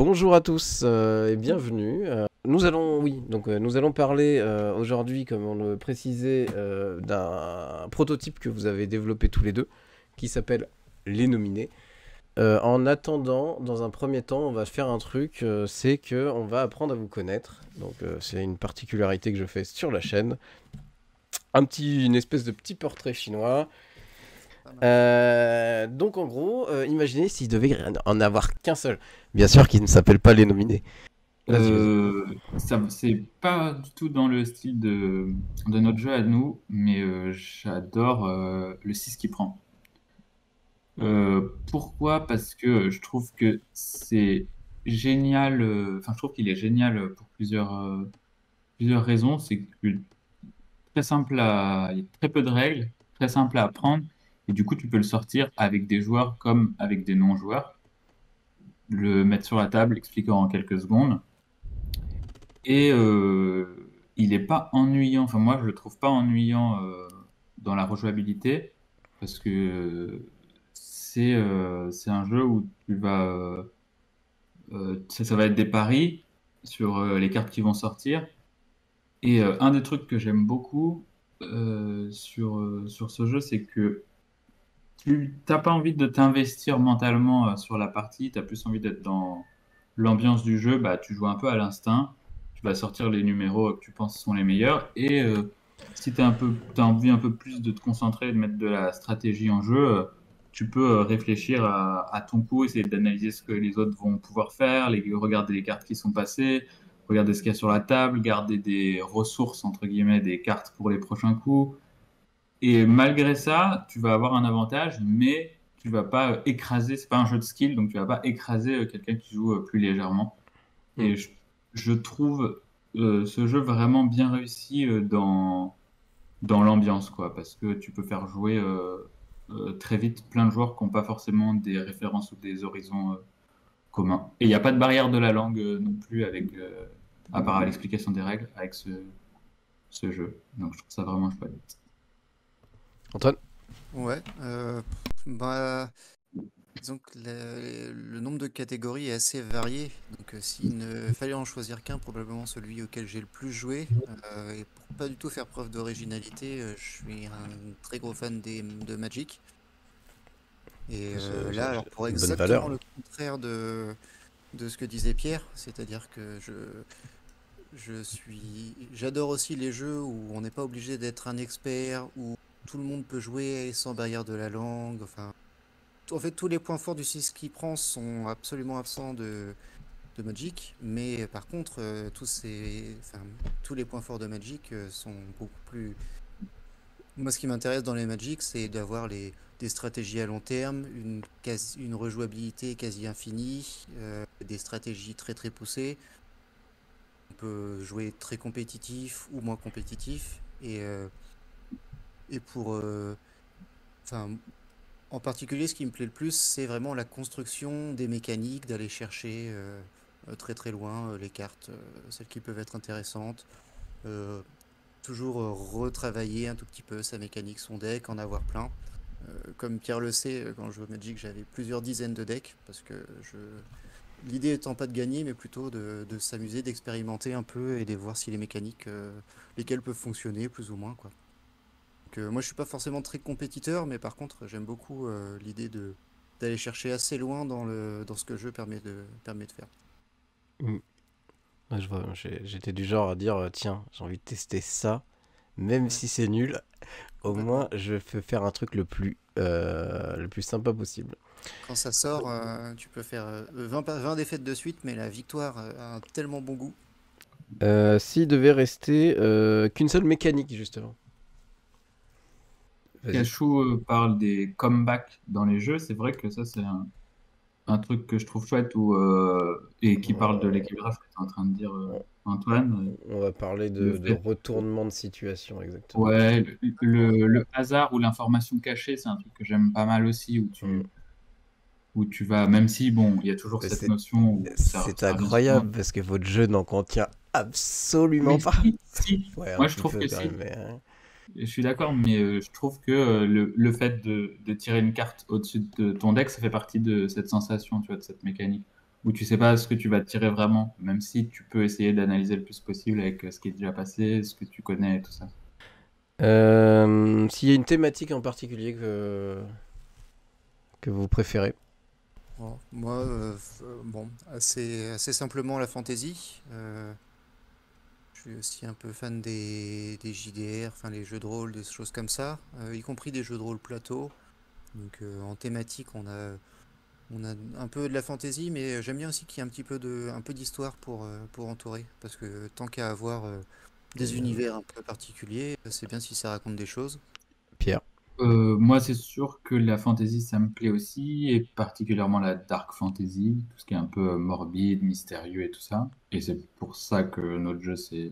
Bonjour à tous et bienvenue. Nous allons parler aujourd'hui, comme on le précisait, d'un prototype que vous avez développé tous les deux, qui s'appelle Les Nominés. En attendant, dans un premier temps, on va faire un truc, c'est que on va apprendre à vous connaître. Donc c'est une particularité que je fais sur la chaîne. Une espèce de petit portrait chinois. Pas mal. Donc en gros, imaginez s'il devait en avoir qu'un seul. Bien sûr qu'il ne s'appelle pas Les Nominés. Vas-y. C'est pas du tout dans le style de notre jeu à nous, mais j'adore le 6 qui prend. Pourquoi? Parce que je trouve que c'est génial, enfin je trouve qu'il est génial pour plusieurs raisons. C'est que très simple il y a très peu de règles, très simple à apprendre, et du coup tu peux le sortir avec des joueurs comme avec des non-joueurs, le mettre sur la table, l'expliquer en quelques secondes. Et il n'est pas ennuyant, enfin moi je le trouve pas ennuyant dans la rejouabilité, parce que c'est un jeu où ça va être des paris sur les cartes qui vont sortir. Et un des trucs que j'aime beaucoup sur ce jeu, c'est que tu n'as pas envie de t'investir mentalement sur la partie, tu as plus envie d'être dans l'ambiance du jeu, bah, tu joues un peu à l'instinct, tu vas sortir les numéros que tu penses sont les meilleurs, et si tu as envie un peu plus de te concentrer et de mettre de la stratégie en jeu, tu peux réfléchir à ton coup, essayer d'analyser ce que les autres vont pouvoir faire, regarder les cartes qui sont passées, regarder ce qu'il y a sur la table, garder des ressources, entre guillemets, des cartes pour les prochains coups. Et malgré ça, tu vas avoir un avantage, mais tu vas pas écraser, c'est pas un jeu de skill, donc tu vas pas écraser quelqu'un qui joue plus légèrement. Hmm. Et je trouve ce jeu vraiment bien réussi dans l'ambiance, quoi, parce que tu peux faire jouer très vite plein de joueurs qui n'ont pas forcément des références ou des horizons communs. Et il n'y a pas de barrière de la langue non plus à part à l'explication des règles avec ce jeu. Donc je trouve ça vraiment chouette. Antoine? Ouais. Bah, disons que le nombre de catégories est assez varié. Donc, s'il ne fallait en choisir qu'un, probablement celui auquel j'ai le plus joué. Et pour pas du tout faire preuve d'originalité, je suis un très gros fan de Magic. Et là, alors pour Une bonne exactement valeur. le contraire de ce que disait Pierre, c'est-à-dire que j'adore aussi les jeux où on n'est pas obligé d'être un expert, où tout le monde peut jouer sans barrière de la langue. Enfin, en fait, tous les points forts du 6 qui prend sont absolument absents de Magic, mais par contre, tous les points forts de Magic sont beaucoup plus. Moi, ce qui m'intéresse dans les Magic, c'est d'avoir des stratégies à long terme, une rejouabilité quasi infinie, des stratégies très très poussées. On peut jouer très compétitif ou moins compétitif, et pour. Enfin, en particulier, ce qui me plaît le plus, c'est vraiment la construction des mécaniques, d'aller chercher très très loin les cartes, celles qui peuvent être intéressantes. Euh, Toujours retravailler un tout petit peu sa mécanique, son deck, en avoir plein. Comme Pierre le sait, quand je joue au Magic, j'avais plusieurs dizaines de decks, parce que l'idée étant pas de gagner, mais plutôt de s'amuser, d'expérimenter un peu et de voir si les mécaniques, lesquelles peuvent fonctionner plus ou moins, quoi. Donc, moi, je suis pas forcément très compétiteur, mais par contre, j'aime beaucoup l'idée d'aller chercher assez loin dans ce que le jeu permet de faire. Hmm. Ouais, j'étais du genre à dire tiens, j'ai envie de tester ça, même Ouais, si c'est nul, au moins complètement. je peux faire un truc le plus sympa possible. Quand ça sort, tu peux faire 20 défaites de suite, mais la victoire a un tellement bon goût. S'il devait rester qu'une seule mécanique, justement. Vas-y. Cachou parle des comebacks dans les jeux, c'est vrai que ça c'est un truc que je trouve chouette et qui parle de On, l'équilibrage que tu es en train de dire on- Antoine. on va parler Le de fait, retournement de situation, exactement. ouais, le hasard ou l'information cachée, c'est un truc que j'aime pas mal aussi, Hmm. où tu vas, même si bon, il y a toujours Mais cette notion où c'est ça revient souvent. incroyable parce que votre jeu n'en contient absolument Mais pas. si, Ouais, un moi je petit trouve peu que quand même, si. mais. Je suis d'accord, mais je trouve que le fait de tirer une carte au-dessus de ton deck, ça fait partie de cette sensation, tu vois, de cette mécanique. où tu sais pas ce que tu vas tirer vraiment, même si tu peux essayer d'analyser le plus possible avec ce qui est déjà passé, ce que tu connais et tout ça. S'il y a une thématique en particulier que vous préférez. Bon, moi, bon, assez simplement la fantasy. Je suis aussi un peu fan des JDR, enfin les jeux de rôle, des choses comme ça, y compris des jeux de rôle plateau. Donc en thématique, on a un peu de la fantasy, mais j'aime bien aussi qu'il y ait un peu d'histoire pour entourer, parce que tant qu'à avoir des univers un peu particuliers, c'est bien si ça raconte des choses. Pierre. Moi, c'est sûr que la fantasy, ça me plaît aussi, et particulièrement la dark fantasy, tout ce qui est un peu morbide, mystérieux et tout ça. Et c'est pour ça que notre jeu s'est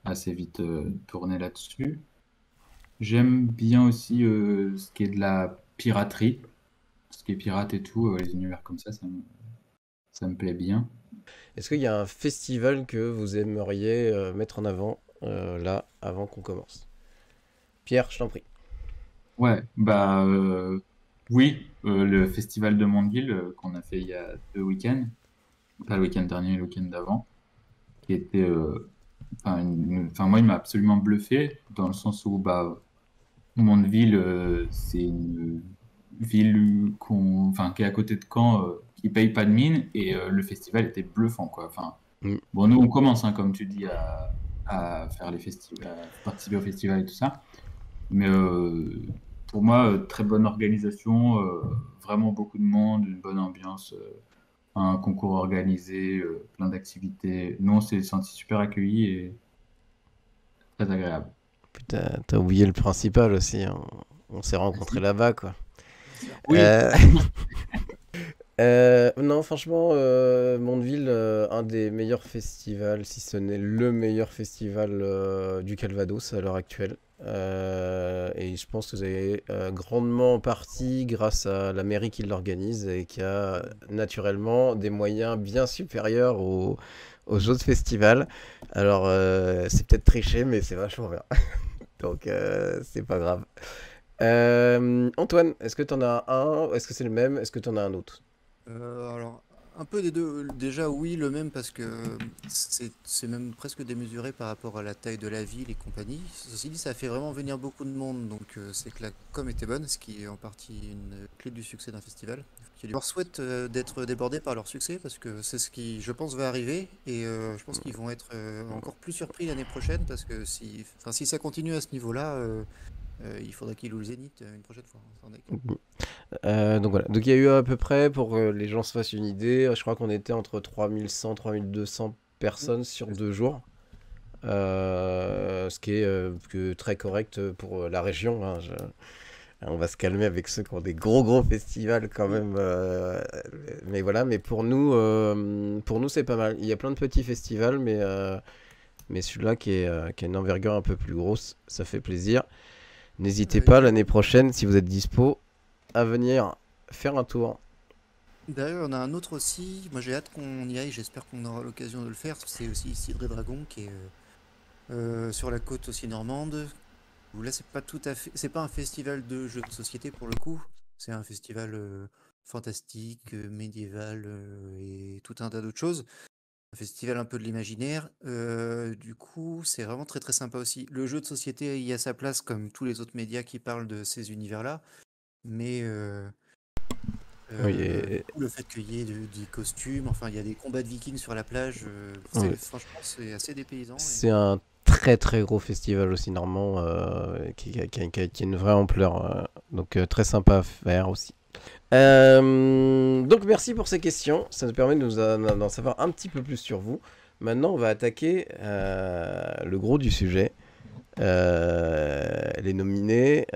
assez vite tourné là-dessus. J'aime bien aussi ce qui est de la piraterie, ce qui est pirate et tout, les univers comme ça me plaît bien. Est-ce qu'il y a un festival que vous aimeriez mettre en avant là, avant qu'on commence? Pierre, je t'en prie. Ouais, bah oui, le festival de Mondeville qu'on a fait il y a 2 week-ends, pas le week-end dernier, le week-end d'avant, qui était, enfin moi il m'a absolument bluffé dans le sens où bah Mondeville c'est une ville enfin qui est à côté de Caen, qui paye pas de mine et le festival était bluffant quoi. Enfin Mm. bon nous on commence hein, comme tu dis à faire les festivals, à participer au festival et tout ça. Mais pour moi, très bonne organisation, vraiment beaucoup de monde, une bonne ambiance, un concours organisé, plein d'activités. Nous, on s'est sentis super accueillis et très agréable. Putain, t'as oublié le principal aussi, hein. On s'est rencontrés Merci. là-bas, quoi. Oui, Euh, non, franchement, Mondeville, un des meilleurs festivals, si ce n'est le meilleur festival du Calvados à l'heure actuelle. Et je pense que vous avez grandement en partie grâce à la mairie qui l'organise et qui a naturellement des moyens bien supérieurs aux autres festivals. Alors, c'est peut-être triché, mais c'est vachement bien. Donc, c'est pas grave. Antoine, est-ce que t'en as un? Est-ce que c'est le même? Est-ce que t'en as un autre? Alors, un peu des deux. Déjà, oui, le même parce que c'est même presque démesuré par rapport à la taille de la ville et compagnie. Ceci dit, ça a fait vraiment venir beaucoup de monde, donc c'est que la com était bonne, ce qui est en partie une clé du succès d'un festival. Je leur souhaite d'être débordés par leur succès parce que c'est ce qui, je pense, va arriver et je pense qu'ils vont être encore plus surpris l'année prochaine parce que enfin, si ça continue à ce niveau-là, il faudra qu'ils louent le Zénith une prochaine fois, sans déconner. Donc voilà, donc il y a eu à peu près, pour que les gens se fassent une idée, je crois qu'on était entre 3100 3200 personnes sur 2 jours. Ce qui est très correct pour la région, hein. On va se calmer avec ceux qui ont des gros festivals quand même. Mais voilà, mais pour nous c'est pas mal. Il y a plein de petits festivals, mais celui-là qui a une envergure un peu plus grosse, ça fait plaisir. N'hésitez pas l'année prochaine, si vous êtes dispo, à venir faire un tour. D'ailleurs, on a un autre aussi. Moi, j'ai hâte qu'on y aille. J'espère qu'on aura l'occasion de le faire. C'est aussi Cidre et Dragon qui est sur la côte aussi normande. Où là, c'est pas tout à fait. C'est pas un festival de jeux de société pour le coup. C'est un festival fantastique, médiéval et tout un tas d'autres choses. Un festival un peu de l'imaginaire. Du coup, c'est vraiment très très sympa aussi. Le jeu de société y a sa place comme tous les autres médias qui parlent de ces univers-là. Mais Oui, du coup, le fait qu'il y ait des costumes, enfin, il y a des combats de vikings sur la plage, oui. franchement, c'est assez dépaysant. C'est un très gros festival aussi normand qui a une vraie ampleur. Donc très sympa à faire aussi. Donc merci pour ces questions. Ça nous permet d'en savoir un petit peu plus sur vous. Maintenant, on va attaquer le gros du sujet. Les nominés.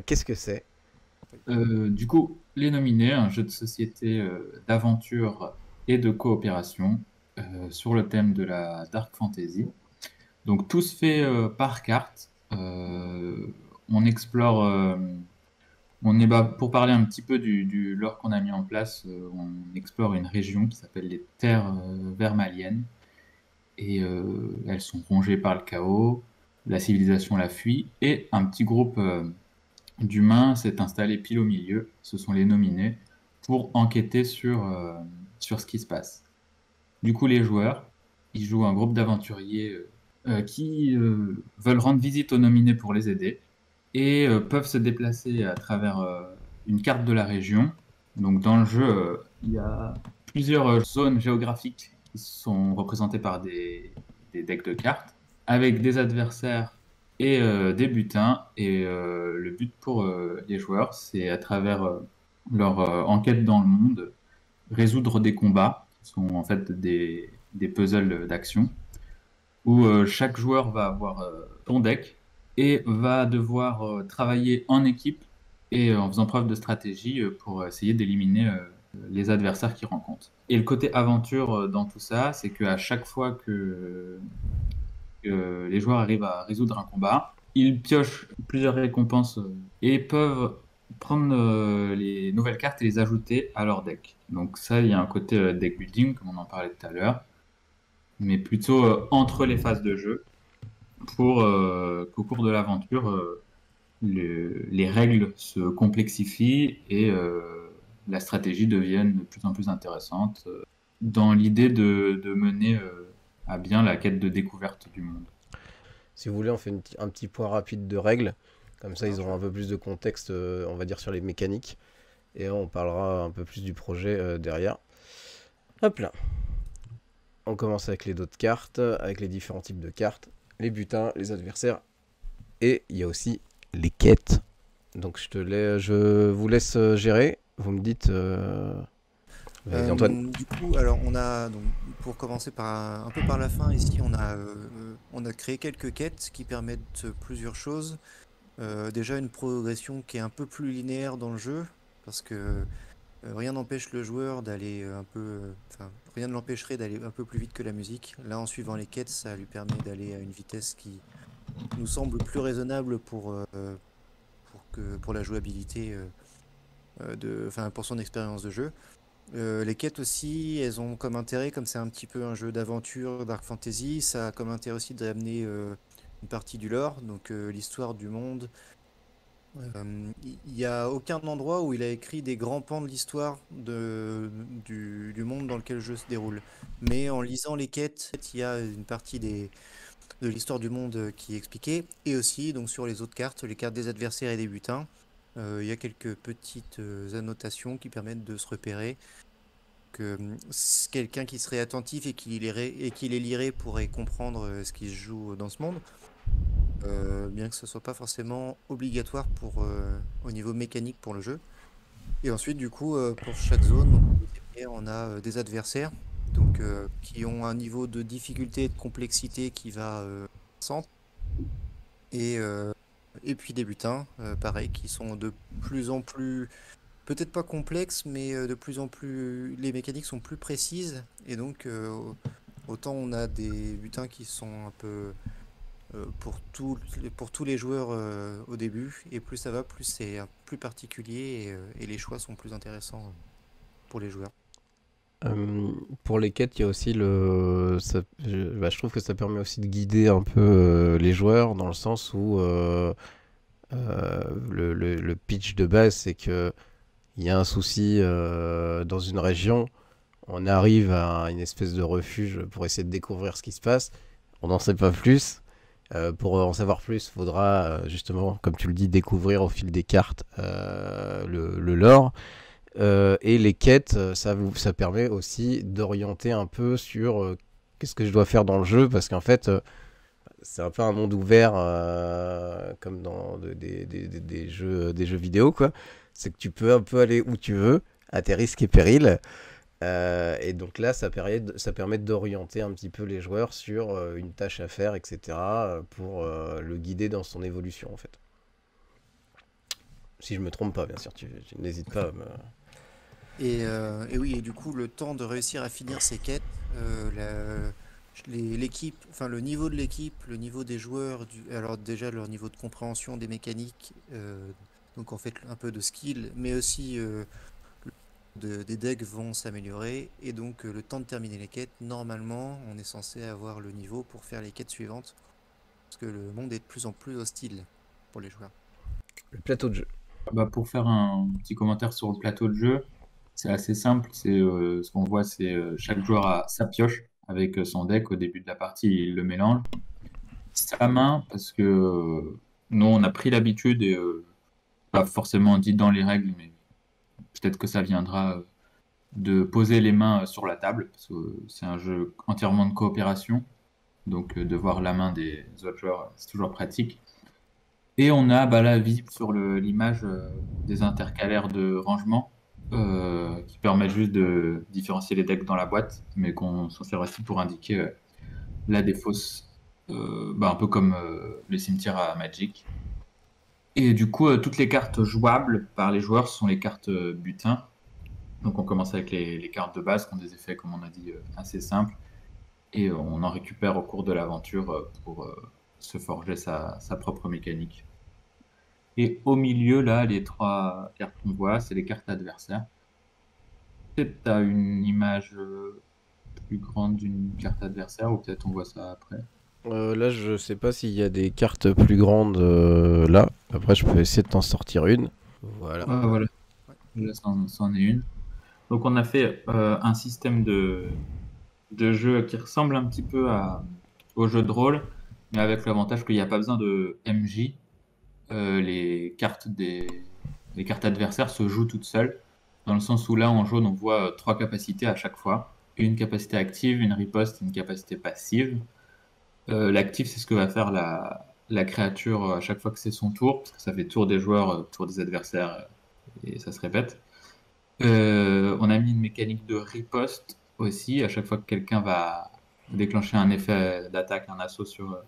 Qu'est-ce que c'est? Du coup, les nominés, un jeu de société d'aventure et de coopération sur le thème de la dark fantasy. Donc tout se fait par carte. On explore, pour parler un petit peu du lore qu'on a mis en place, on explore une région qui s'appelle les Terres Vermaliennes. Et elles sont rongées par le chaos, la civilisation la fuit, et un petit groupe d'humains s'est installé pile au milieu, ce sont les nominés, pour enquêter sur sur ce qui se passe. Du coup, les joueurs, ils jouent un groupe d'aventuriers qui veulent rendre visite aux nominés pour les aider et peuvent se déplacer à travers une carte de la région. Donc dans le jeu, il y a plusieurs zones géographiques qui sont représentées par des decks de cartes avec des adversaires et des butins. Et le but pour les joueurs, c'est à travers leur enquête dans le monde, résoudre des combats qui sont en fait des puzzles d'action où chaque joueur va avoir son deck et va devoir travailler en équipe et en faisant preuve de stratégie pour essayer d'éliminer les adversaires qu'il rencontre. Et le côté aventure dans tout ça, c'est qu'à chaque fois que les joueurs arrivent à résoudre un combat, ils piochent plusieurs récompenses et peuvent prendre les nouvelles cartes et les ajouter à leur deck. Donc ça, il y a un côté deck building, comme on en parlait tout à l'heure, mais plutôt entre les phases de jeu, pour qu'au cours de l'aventure, les règles se complexifient et la stratégie devienne de plus en plus intéressante dans l'idée de mener à bien la quête de découverte du monde. Si vous voulez, on fait un petit point rapide de règles. Comme ça, ils auront un peu plus de contexte, on va dire, sur les mécaniques. Et on parlera un peu plus du projet derrière. Hop là. On commence avec les dos de cartes, avec les différents types de cartes, les butins, les adversaires. Et il y a aussi les quêtes. Donc je vous laisse gérer. Vous me dites... Vas-y, Antoine. Du coup, alors on a donc pour commencer un peu par la fin ici, on a créé quelques quêtes qui permettent plusieurs choses. Déjà une progression qui est un peu plus linéaire dans le jeu, parce que rien n'empêche le joueur d'aller enfin rien ne l'empêcherait d'aller un peu plus vite que la musique. Là, en suivant les quêtes, ça lui permet d'aller à une vitesse qui nous semble plus raisonnable pour la jouabilité enfin pour son expérience de jeu. Les quêtes aussi, elles ont comme intérêt, comme c'est un petit peu un jeu d'aventure, dark fantasy, ça a comme intérêt aussi d'amener une partie du lore, donc l'histoire du monde. Il n'y a aucun endroit où il a écrit des grands pans de l'histoire du monde dans lequel le jeu se déroule. Mais en lisant les quêtes, il y a une partie de l'histoire du monde qui est expliquée. Et aussi, donc sur les autres cartes, les cartes des adversaires et des butins, il y a quelques petites annotations qui permettent de se repérer. Que quelqu'un qui serait attentif et qui les lirait pourrait comprendre ce qui se joue dans ce monde. Bien que ce soit pas forcément obligatoire au niveau mécanique pour le jeu. Et ensuite, du coup, pour chaque zone, on a des adversaires donc, qui ont un niveau de difficulté et de complexité qui va centre. Et puis des butins, pareil, qui sont de plus en plus, peut-être pas complexes, mais de plus en plus, les mécaniques sont plus précises. Et donc, autant on a des butins qui sont un peu pour tous les joueurs au début, et plus ça va, plus c'est plus particulier et les choix sont plus intéressants pour les joueurs. Pour les quêtes, il y a aussi je trouve que ça permet aussi de guider un peu les joueurs dans le sens où le pitch de base, c'est que il y a un souci dans une région, on arrive à une espèce de refuge pour essayer de découvrir ce qui se passe, on n'en sait pas plus. Pour en savoir plus, il faudra justement, comme tu le dis, découvrir au fil des cartes le lore. Et les quêtes, ça permet aussi d'orienter un peu sur qu'est-ce que je dois faire dans le jeu, parce qu'en fait, c'est un peu un monde ouvert, comme dans des jeux vidéo, quoi. C'est que tu peux un peu aller où tu veux, à tes risques et périls. Et donc là, ça permet d'orienter un petit peu les joueurs sur une tâche à faire, etc., pour le guider dans son évolution, en fait. Si je me trompe pas, bien sûr, tu n'hésites pas à me... Et oui, et du coup, le temps de réussir à finir ces quêtes, l'équipe, enfin le niveau de l'équipe, le niveau des joueurs, alors déjà leur niveau de compréhension des mécaniques, donc en fait un peu de skill, mais aussi des decks vont s'améliorer, et donc le temps de terminer les quêtes, normalement, on est censé avoir le niveau pour faire les quêtes suivantes, parce que le monde est de plus en plus hostile pour les joueurs. Le plateau de jeu. Pour faire un petit commentaire sur le plateau de jeu, C'est assez simple. Ce qu'on voit, c'est chaque joueur a sa pioche avec son deck au début de la partie, il le mélange. Sa main, parce que nous, on a pris l'habitude et pas forcément dit dans les règles, mais peut-être que ça viendra de poser les mains sur la table, parce que c'est un jeu entièrement de coopération. Donc de voir la main des autres joueurs, c'est toujours pratique. Et on a là visible sur l'image des intercalaires de rangement qui permettent juste de différencier les decks dans la boîte, mais qu'on s'en sert aussi pour indiquer la défausse, un peu comme les cimetières à Magic. Et du coup, toutes les cartes jouables par les joueurs sont les cartes butin. Donc on commence avec les cartes de base qui ont des effets, comme on a dit, assez simples. Et on en récupère au cours de l'aventure pour se forger sa propre mécanique. Et au milieu, là, les 3 cartes qu'on voit, c'est les cartes adversaires. Peut-être tu as une image plus grande d'une carte adversaire, ou peut-être on voit ça après. Là, je sais pas s'il y a des cartes plus grandes là. Après, je peux essayer de t'en sortir une. Voilà. Ah, voilà, là, c'en est une. Donc on a fait un système de jeu qui ressemble un petit peu au jeu de rôle, mais avec l'avantage qu'il n'y a pas besoin de MJ. Les cartes adversaires se jouent toutes seules, dans le sens où là, en jaune, on voit 3 capacités à chaque fois. Une capacité active, une riposte, une capacité passive. L'active, c'est ce que va faire la créature à chaque fois que c'est son tour, parce que ça fait tour des joueurs, tour des adversaires, et ça se répète. On a mis une mécanique de riposte aussi, à chaque fois que quelqu'un va déclencher un effet d'attaque, un assaut sur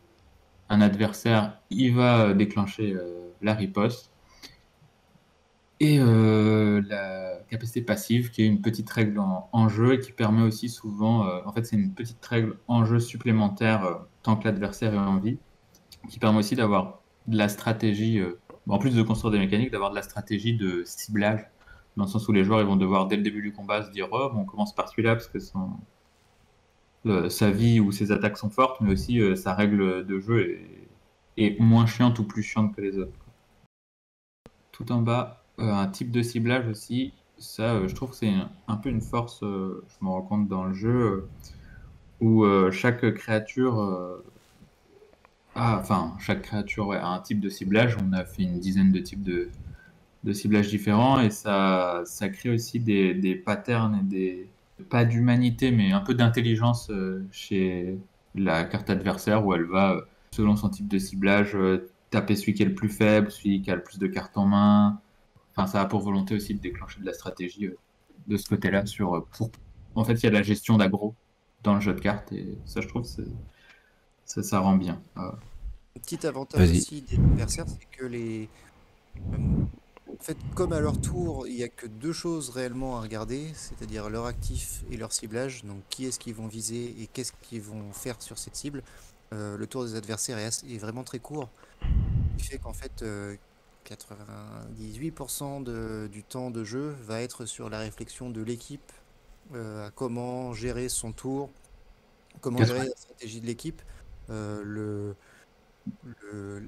un adversaire, il va déclencher la riposte. Et la capacité passive, qui est une petite règle en jeu et qui permet aussi souvent, en fait c'est une petite règle en jeu supplémentaire tant que l'adversaire est en vie, qui permet aussi d'avoir de la stratégie, en plus de construire des mécaniques, d'avoir de la stratégie de ciblage, dans le sens où les joueurs ils vont devoir dès le début du combat se dire oh, bon, on commence par celui-là parce que sa vie ou ses attaques sont fortes, mais aussi sa règle de jeu est moins chiante ou plus chiante que les autres. Tout en bas, un type de ciblage aussi. Ça, je trouve que c'est un peu une force, je me rends compte dans le jeu, où chaque créature chaque créature a un type de ciblage. On a fait une dizaine de types de ciblages différents et ça crée aussi des patterns et pas d'humanité, mais un peu d'intelligence chez la carte adversaire où elle va, selon son type de ciblage, taper celui qui est le plus faible, celui qui a le plus de cartes en main. Enfin, ça a pour volonté aussi de déclencher de la stratégie de ce côté-là En fait, il y a de la gestion d'aggro dans le jeu de cartes et ça, je trouve, ça rend bien. Un petit avantage Vas-y. aussi des adversaires, c'est que en fait, comme à leur tour, il n'y a que 2 choses réellement à regarder, c'est-à-dire leur actif et leur ciblage. Donc, qui est-ce qu'ils vont viser et qu'est-ce qu'ils vont faire sur cette cible. Le tour des adversaires est vraiment très court, ce qui fait qu'en fait, 98% du temps de jeu va être sur la réflexion de l'équipe, à comment gérer son tour, comment gérer la stratégie de l'équipe.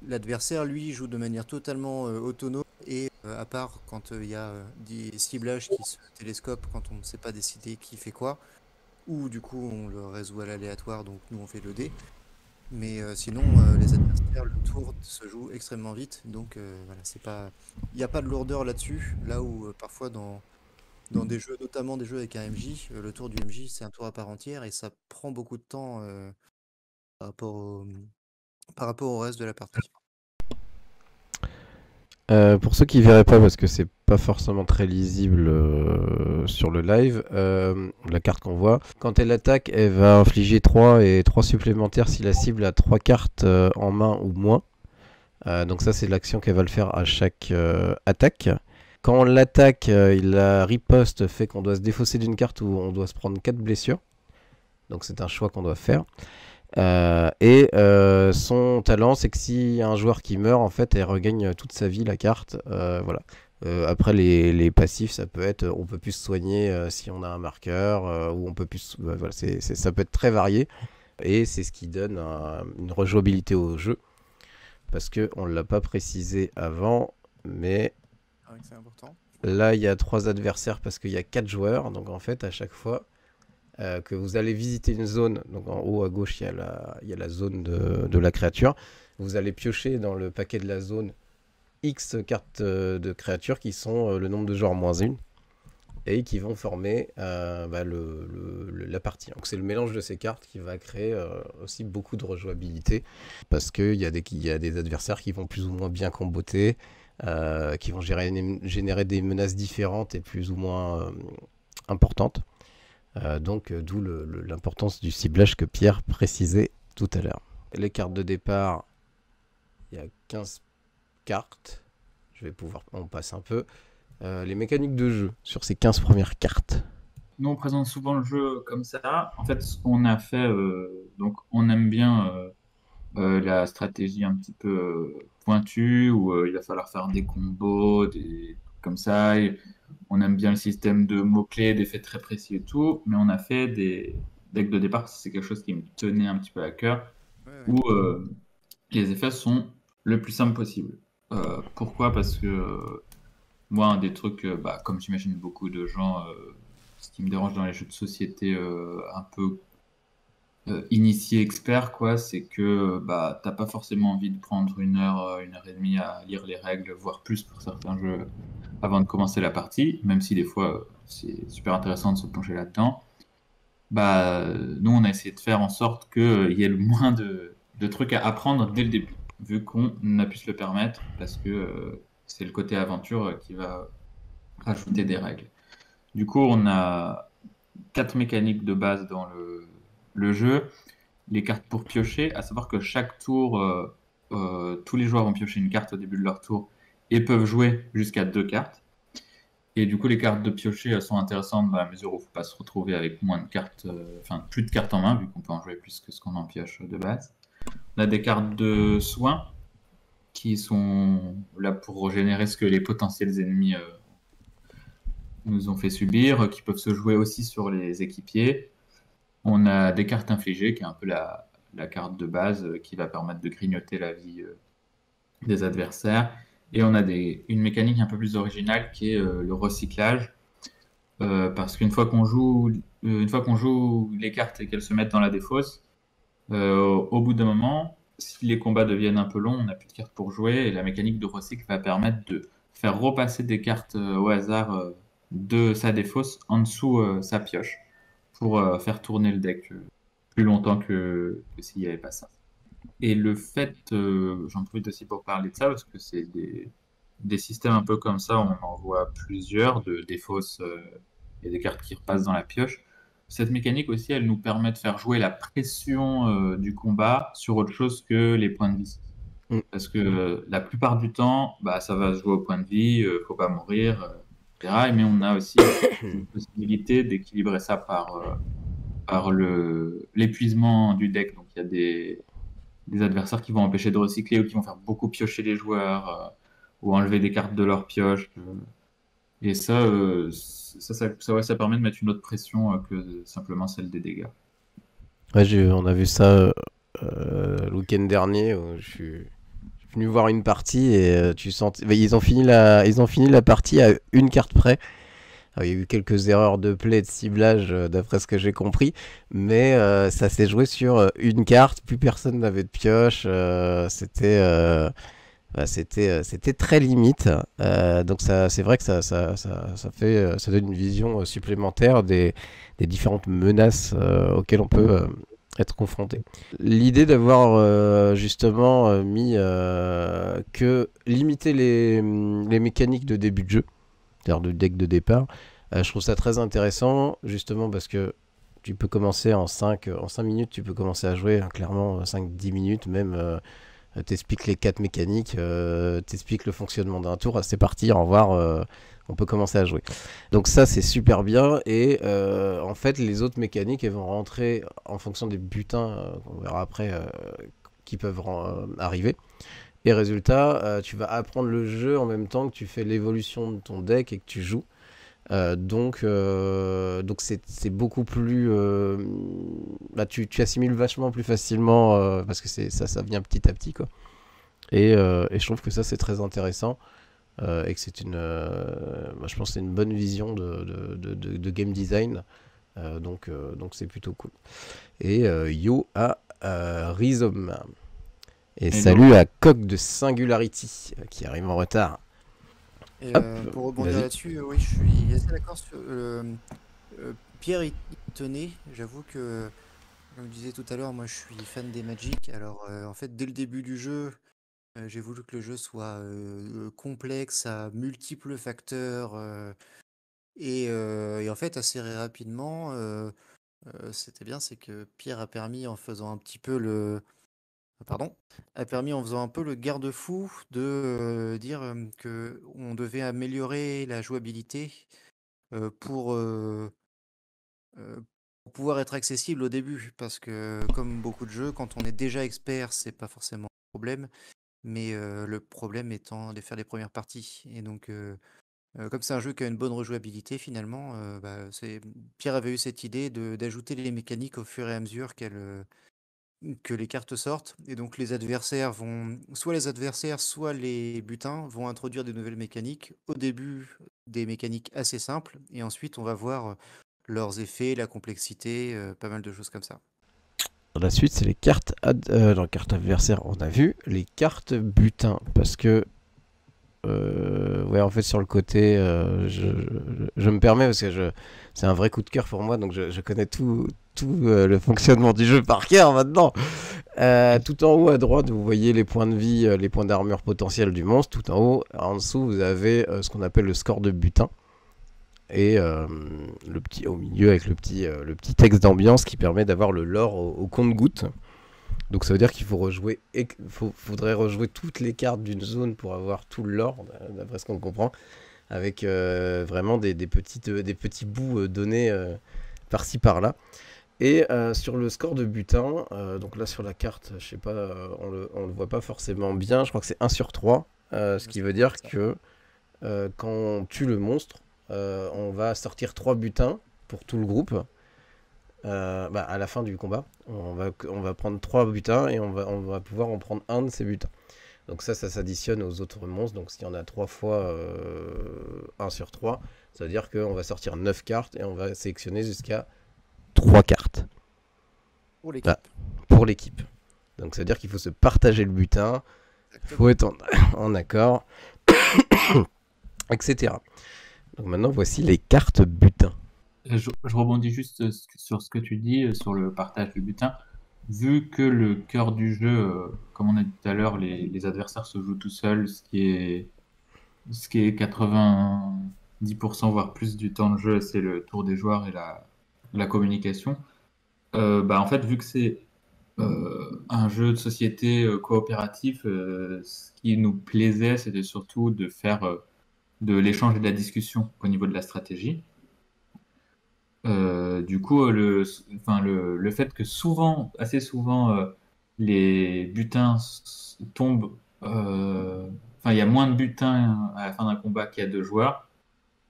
L'adversaire, lui, joue de manière totalement autonome et à part quand il y a des ciblages qui se télescopent quand on ne sait pas décider qui fait quoi, ou du coup on le résout à l'aléatoire, donc nous on fait le dé. Mais sinon, les adversaires, le tour se joue extrêmement vite, donc voilà, il n'y a pas de lourdeur là-dessus, là où parfois dans des jeux, notamment des jeux avec un MJ, le tour du MJ c'est un tour à part entière et ça prend beaucoup de temps par rapport par rapport au reste de la partie. Pour ceux qui verraient pas, parce que c'est pas forcément très lisible sur le live, la carte qu'on voit, quand elle attaque, elle va infliger 3 et 3 supplémentaires si la cible a 3 cartes en main ou moins. Donc ça, c'est l'action qu'elle va le faire à chaque attaque. Quand on l'attaque, la riposte fait qu'on doit se défausser d'une carte où on doit se prendre 4 blessures. Donc c'est un choix qu'on doit faire. Son talent, c'est que si un joueur qui meurt, en fait, elle regagne toute sa vie, la carte. Voilà. Après, les passifs, ça peut être, on peut plus se soigner si on a un marqueur, ou on peut plus, voilà, ça peut être très varié. Et c'est ce qui donne une rejouabilité au jeu, parce que on l'a pas précisé avant, mais C'est vrai que c'est important. Là, il y a 3 adversaires parce qu'il y a 4 joueurs. Donc en fait, à chaque fois que vous allez visiter une zone, donc en haut à gauche, il y a la zone de la créature. Vous allez piocher dans le paquet de la zone X cartes de créatures qui sont le nombre de joueurs moins 1 et qui vont former la partie. Donc c'est le mélange de ces cartes qui va créer aussi beaucoup de rejouabilité parce qu'il y a des adversaires qui vont plus ou moins bien comboter, qui vont générer des menaces différentes et plus ou moins importantes. D'où l'importance du ciblage que Pierre précisait tout à l'heure. Les cartes de départ, il y a 15 cartes. On passe un peu. Les mécaniques de jeu sur ces 15 premières cartes. Nous, on présente souvent le jeu comme ça. En fait, ce qu'on a fait, donc on aime bien la stratégie un petit peu pointue, où il va falloir faire des combos, comme ça. Et on aime bien le système de mots-clés, d'effets très précis et tout. Mais on a fait des decks de départ, c'est quelque chose qui me tenait un petit peu à cœur, où les effets sont le plus simples possible. Pourquoi? Parce que moi, un des trucs, comme j'imagine beaucoup de gens, ce qui me dérange dans les jeux de société un peu initiés, experts, quoi, c'est que t'as pas forcément envie de prendre 1 heure et demie à lire les règles, voire plus pour certains jeux, avant de commencer la partie, même si des fois c'est super intéressant de se plonger là-dedans. Nous, on a essayé de faire en sorte qu'il y ait le moins de trucs à apprendre dès le début, vu qu'on a pu se le permettre, parce que c'est le côté aventure qui va rajouter des règles. Du coup, on a 4 mécaniques de base dans le jeu. Les cartes pour piocher, à savoir que chaque tour, tous les joueurs vont piocher une carte au début de leur tour et peuvent jouer jusqu'à 2 cartes. Et du coup, les cartes de piocher, elles sont intéressantes dans la mesure où il ne faut pas se retrouver avec moins de cartes, plus de cartes en main, vu qu'on peut en jouer plus que ce qu'on en pioche de base. On a des cartes de soins qui sont là pour régénérer ce que les potentiels ennemis nous ont fait subir, qui peuvent se jouer aussi sur les équipiers. On a des cartes infligées, qui est un peu la carte de base qui va permettre de grignoter la vie des adversaires. Et on a une mécanique un peu plus originale qui est le recyclage. Parce qu'une fois qu'on joue les cartes et qu'elles se mettent dans la défausse, au bout d'un moment, si les combats deviennent un peu longs, on n'a plus de cartes pour jouer, et la mécanique de recycle va permettre de faire repasser des cartes au hasard de sa défausse en dessous sa pioche, pour faire tourner le deck plus longtemps que s'il n'y avait pas ça. Et le fait, j'en profite aussi pour parler de ça, parce que c'est des systèmes un peu comme ça, on en voit plusieurs, de défausse et des cartes qui repassent dans la pioche. Cette mécanique aussi, elle nous permet de faire jouer la pression du combat sur autre chose que les points de vie. Parce que la plupart du temps, ça va se jouer au point de vie, faut pas mourir, etc. Mais on a aussi une possibilité d'équilibrer ça par l'épuisement du deck. Donc il y a des adversaires qui vont empêcher de recycler ou qui vont faire beaucoup piocher les joueurs ou enlever des cartes de leur pioche. Et ça permet de mettre une autre pression que simplement celle des dégâts. Ouais, on a vu ça le week-end dernier où je suis venu voir une partie et tu sens ils ont fini la partie à une carte près. Alors, il y a eu quelques erreurs de play et de ciblage d'après ce que j'ai compris, mais ça s'est joué sur une carte, plus personne n'avait de pioche, c'était très limite. Donc c'est vrai que ça donne une vision supplémentaire des différentes menaces auxquelles on peut être confronté. L'idée d'avoir justement mis que limiter les mécaniques de début de jeu, c'est-à-dire de deck de départ, je trouve ça très intéressant, justement parce que tu peux commencer en 5 minutes, tu peux commencer à jouer, clairement 5-10 minutes même, t'expliques les 4 mécaniques, t'expliques le fonctionnement d'un tour, c'est parti, au revoir, on peut commencer à jouer. Donc ça c'est super bien, et en fait les autres mécaniques elles vont rentrer en fonction des butins, on verra après, qui peuvent arriver. Et résultat, tu vas apprendre le jeu en même temps que tu fais l'évolution de ton deck et que tu joues. Donc c'est beaucoup plus... tu assimiles vachement plus facilement parce que ça vient petit à petit, quoi. Et je trouve que ça c'est très intéressant. et que c'est moi, je pense que c'est une bonne vision de game design. Donc c'est plutôt cool. Et yo à Rhizome. Et Hello. salut à Coq de Singularity qui arrive en retard. Et Hop, pour rebondir vas-y. là-dessus, oui, je suis assez d'accord sur Pierre y tenait. J'avoue que, comme je disais tout à l'heure, moi je suis fan des Magic. Alors en fait, dès le début du jeu, j'ai voulu que le jeu soit complexe à multiples facteurs. Et en fait, assez rapidement, c'était bien, c'est que Pierre a permis en faisant un petit peu pardon, a permis en faisant un peu le garde-fou de dire que on devait améliorer la jouabilité euh, pour, euh, pour pouvoir être accessible au début. Parce que comme beaucoup de jeux, quand on est déjà expert, c'est pas forcément un problème. Mais le problème étant de faire les premières parties. Et donc, comme c'est un jeu qui a une bonne rejouabilité, finalement, Pierre avait eu cette idée d'ajouter les mécaniques au fur et à mesure que les cartes sortent. Et donc soit les adversaires, soit les butins vont introduire des nouvelles mécaniques. Au début, des mécaniques assez simples, et ensuite on va voir leurs effets, la complexité, pas mal de choses comme ça. La suite, c'est les cartes, non, cartes adversaires, on a vu. Les cartes butin, parce que ouais, en fait, sur le côté, je me permets parce que c'est un vrai coup de cœur pour moi, donc je connais tout le fonctionnement du jeu par cœur maintenant. Tout en haut à droite, vous voyez les points de vie, les points d'armure potentiels du monstre. Tout en haut, en dessous, vous avez ce qu'on appelle le score de butin. Et le petit au milieu avec le petit texte d'ambiance qui permet d'avoir le lore au compte-goutte. Donc ça veut dire qu'il faudrait rejouer toutes les cartes d'une zone pour avoir tout le lore, d'après ce qu'on comprend, avec vraiment des petits bouts donnés par-ci par-là. Et sur le score de butin, donc là sur la carte, je sais pas, on le voit pas forcément bien, je crois que c'est 1 sur 3, ce qui veut dire Ça. que quand on tue le monstre, on va sortir 3 butins pour tout le groupe. À la fin du combat, on va prendre 3 butins et on va pouvoir en prendre un de ces butins. Donc ça s'additionne aux autres monstres. Donc s'il y en a 3 fois 1 sur 3, ça veut dire qu'on va sortir 9 cartes et on va sélectionner jusqu'à 3 cartes Pour ah, l'équipe. pour l'équipe. Donc ça veut dire qu'il faut se partager le butin, il faut Exactement. être en accord, etc. Donc maintenant voici les cartes butins. Je rebondis juste sur ce que tu dis, sur le partage du butin. Vu que le cœur du jeu, comme on a dit tout à l'heure, les adversaires se jouent tout seuls, ce qui est 90% voire plus du temps de jeu, c'est le tour des joueurs et la communication. En fait, vu que c'est un jeu de société coopératif, ce qui nous plaisait, c'était surtout de faire de l'échange et de la discussion au niveau de la stratégie. Du coup, le fait que assez souvent, les butins tombent, il y a moins de butins à la fin d'un combat qu'il y a de joueurs,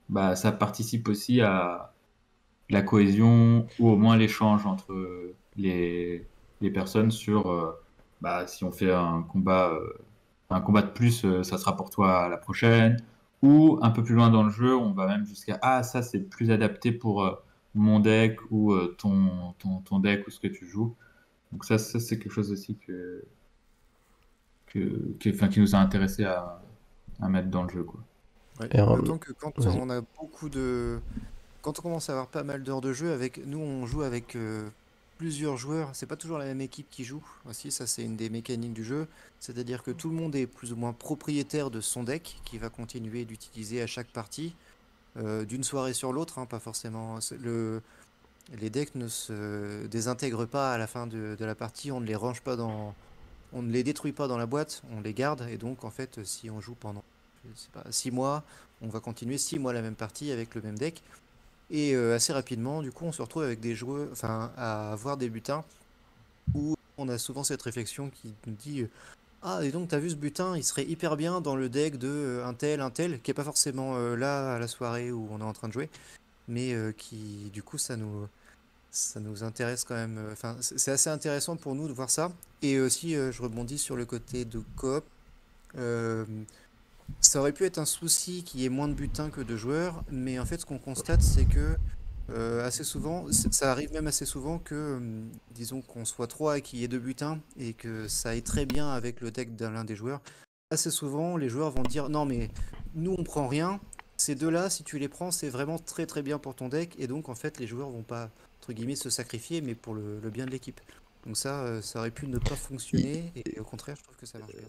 bah, ça participe aussi à la cohésion ou au moins l'échange entre les personnes sur, si on fait un combat de plus, ça sera pour toi à la prochaine. Ou un peu plus loin dans le jeu, on va même jusqu'à ah, ça c'est plus adapté pour mon deck ou ton deck ou ce que tu joues. Donc ça c'est quelque chose aussi qui nous a intéressé à mettre dans le jeu, quoi. Ouais. Et, D'autant que quand vas-y. on a quand on commence à avoir pas mal d'heures de jeu, nous on joue avec plusieurs joueurs, c'est pas toujours la même équipe qui joue aussi, ça c'est une des mécaniques du jeu, c'est-à-dire que tout le monde est plus ou moins propriétaire de son deck, qui va continuer d'utiliser à chaque partie, d'une soirée sur l'autre, hein, pas forcément. Les decks ne se désintègrent pas à la fin de la partie, on ne les range pas on ne les détruit pas dans la boîte, on les garde, et donc en fait si on joue pendant, je sais pas, 6 mois, on va continuer 6 mois la même partie avec le même deck. Et assez rapidement, du coup, on se retrouve avec des joueurs, enfin, à avoir des butins où on a souvent cette réflexion qui nous dit ah, et donc, t'as vu ce butin, il serait hyper bien dans le deck de un tel, qui est pas forcément là à la soirée où on est en train de jouer, mais qui, du coup, ça nous intéresse quand même. Enfin, c'est assez intéressant pour nous de voir ça. Et aussi, je rebondis sur le côté de coop. Euh, Ça aurait pu être un souci qu'il y ait moins de butins que de joueurs, mais en fait, ce qu'on constate, c'est que assez souvent, ça arrive même assez souvent que, disons qu'on soit trois et qu'il y ait deux butins et que ça aille très bien avec le deck d'un l'un des joueurs. Assez souvent, les joueurs vont dire non, mais nous on prend rien. Ces deux-là, si tu les prends, c'est vraiment très très bien pour ton deck. Et donc, en fait, les joueurs vont pas, entre guillemets, se sacrifier, mais pour le bien de l'équipe. Donc, ça aurait pu ne pas Il- fonctionner. Et au contraire, je trouve que ça marche bien.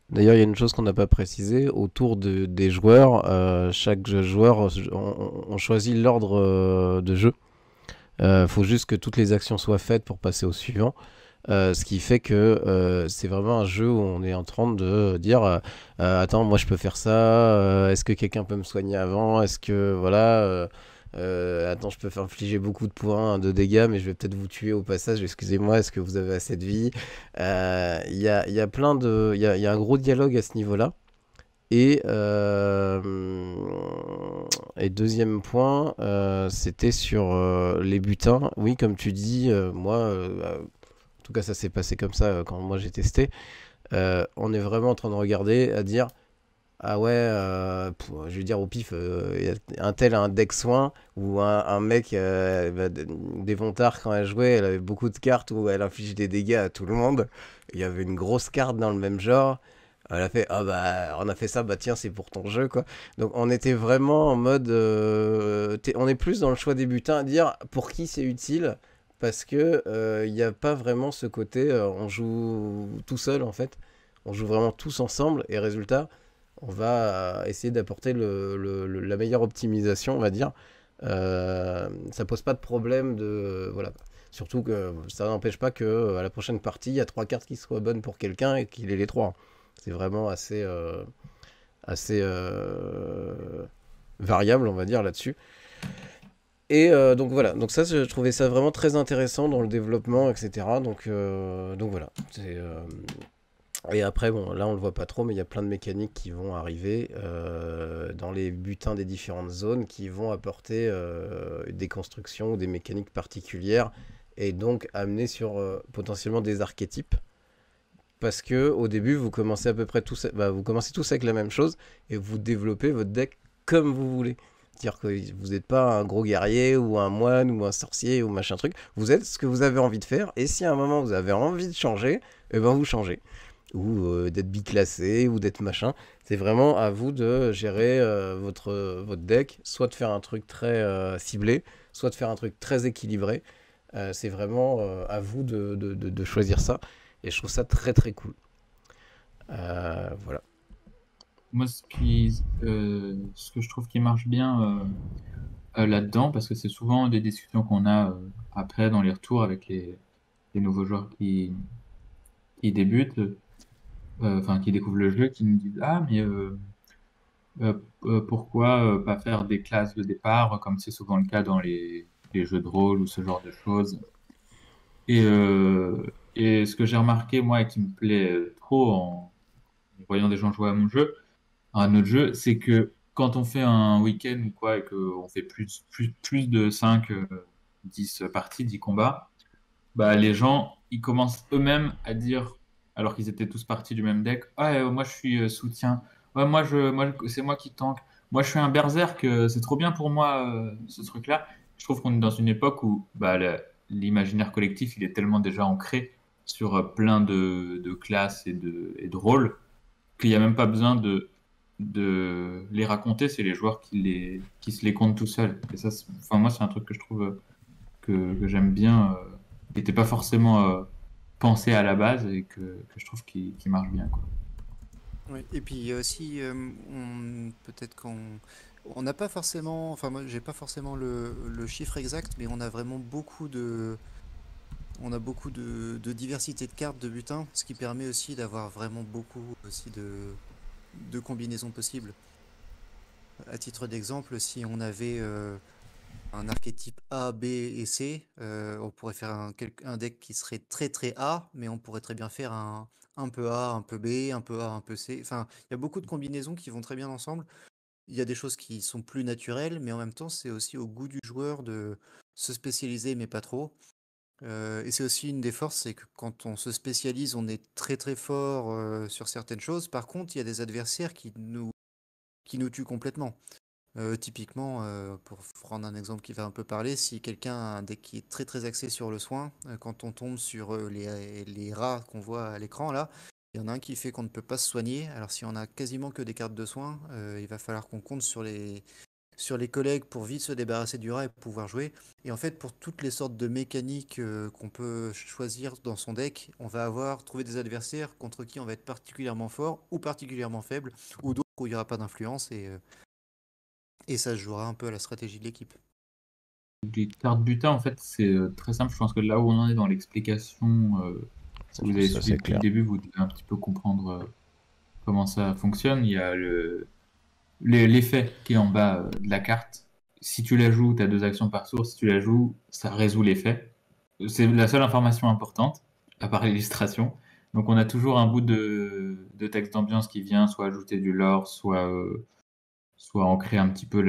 D'ailleurs, il y a une chose qu'on n'a pas précisée, autour des joueurs, chaque joueur, on choisit l'ordre de jeu. Faut juste que toutes les actions soient faites pour passer au suivant. Ce qui fait que c'est vraiment un jeu où on est en train de dire attends, moi je peux faire ça, est-ce que quelqu'un peut me soigner avant, est-ce que voilà, attends, je peux faire infliger beaucoup de points, de dégâts, mais je vais peut-être vous tuer au passage, excusez-moi, est-ce que vous avez assez de vie. Il y a plein de. Il y a un gros dialogue à ce niveau-là. Et, et deuxième point, c'était sur les butins. Oui, comme tu dis, moi, en tout cas, ça s'est passé comme ça quand moi j'ai testé. On est vraiment en train de regarder, à dire ah ouais, je veux dire au pif, un tel a un deck soin ou un mec, des Vontar quand elle jouait, elle avait beaucoup de cartes où elle inflige des dégâts à tout le monde. Il y avait une grosse carte dans le même genre. Elle a fait ah bah on a fait ça, bah tiens c'est pour ton jeu quoi. Donc on était vraiment en mode on est plus dans le choix des butins à dire pour qui c'est utile parce que il n'y a pas vraiment ce côté on joue tout seul en fait. On joue vraiment tous ensemble et résultat on va essayer d'apporter la meilleure optimisation, on va dire. Ça pose pas de problème de voilà. Surtout que ça n'empêche pas que à la prochaine partie, il y a trois cartes qui soient bonnes pour quelqu'un et qu'il ait les trois. C'est vraiment assez variable, on va dire là-dessus. Et donc voilà, donc ça, je trouvais ça vraiment très intéressant dans le développement, etc. Donc voilà. Et après, bon, là on le voit pas trop, mais il y a plein de mécaniques qui vont arriver dans les butins des différentes zones qui vont apporter des constructions ou des mécaniques particulières et donc amener sur potentiellement des archétypes. Parce que au début, vous commencez à peu près tous, vous commencez tous avec la même chose et vous développez votre deck comme vous voulez. C'est-à-dire que vous n'êtes pas un gros guerrier ou un moine ou un sorcier ou machin truc. Vous êtes ce que vous avez envie de faire et si à un moment vous avez envie de changer, eh ben vous changez ou d'être biclassé ou d'être machin. C'est vraiment à vous de gérer votre deck, soit de faire un truc très ciblé, soit de faire un truc très équilibré. C'est vraiment à vous de choisir ça. Et je trouve ça très très cool. Voilà. Moi, ce que je trouve qui marche bien là-dedans, parce que c'est souvent des discussions qu'on a après dans les retours avec les nouveaux joueurs qui débutent, enfin qui découvrent le jeu, qui nous disent ah mais pourquoi pas faire des classes de départ comme c'est souvent le cas dans les jeux de rôle ou ce genre de choses. Et, euh, et ce que j'ai remarqué moi et qui me plaît trop en voyant des gens jouer à notre jeu, c'est que quand on fait un week-end ou quoi et qu'on fait plus de 5 10 parties, 10 combats, bah, les gens, ils commencent eux-mêmes à dire, alors qu'ils étaient tous partis du même deck, ah, moi je suis soutien, ouais, c'est moi qui tank, moi je suis un berserk, c'est trop bien pour moi ce truc-là. Je trouve qu'on est dans une époque où bah, l'imaginaire collectif, il est tellement déjà ancré sur plein de classes et de rôles qu'il n'y a même pas besoin de les raconter, c'est les joueurs qui se les comptent tout seuls. Et ça, enfin, moi, c'est un truc que je trouve que j'aime bien, qui n'était pas forcément pensé à la base et que je trouve qui marche bien, quoi. Ouais. Et puis il y a aussi, peut-être on n'a pas forcément, enfin moi j'ai pas forcément le chiffre exact, mais on a beaucoup de diversité de cartes de butin, ce qui permet aussi d'avoir vraiment beaucoup aussi de combinaisons possibles. À titre d'exemple, si on avait un archétype A, B et C, on pourrait faire un deck qui serait très très A, mais on pourrait très bien faire un peu A, un peu B, un peu A, un peu C. Enfin, il y a beaucoup de combinaisons qui vont très bien ensemble. Il y a des choses qui sont plus naturelles, mais en même temps, c'est aussi au goût du joueur de se spécialiser, mais pas trop. Et c'est aussi une des forces, c'est que quand on se spécialise, on est très très fort sur certaines choses. Par contre, il y a des adversaires qui nous qui nous tue complètement. Typiquement, pour prendre un exemple qui va un peu parler, si quelqu'un a un deck qui est très très axé sur le soin, quand on tombe sur les rats qu'on voit à l'écran là, il y en a un qui fait qu'on ne peut pas se soigner. Alors si on a quasiment que des cartes de soin, il va falloir qu'on compte sur les collègues pour vite se débarrasser du rat et pouvoir jouer. Et en fait, pour toutes les sortes de mécaniques qu'on peut choisir dans son deck, on va avoir trouvé des adversaires contre qui on va être particulièrement fort ou particulièrement faible, ou d'autres où il n'y aura pas d'influence et ça se jouera un peu à la stratégie de l'équipe. Les cartes butin, en fait, c'est très simple. Je pense que là où on en est dans l'explication, si vous avez Ça, suivi c'est depuis clair. le début, vous devez un petit peu comprendre comment ça fonctionne. Il y a l'effet qui est en bas de la carte. Si tu la joues, tu as 2 actions par tour. Si tu la joues, ça résout l'effet. C'est la seule information importante, à part l'illustration. Donc on a toujours un bout de texte d'ambiance qui vient soit ajouter du lore, soit ancrer un petit peu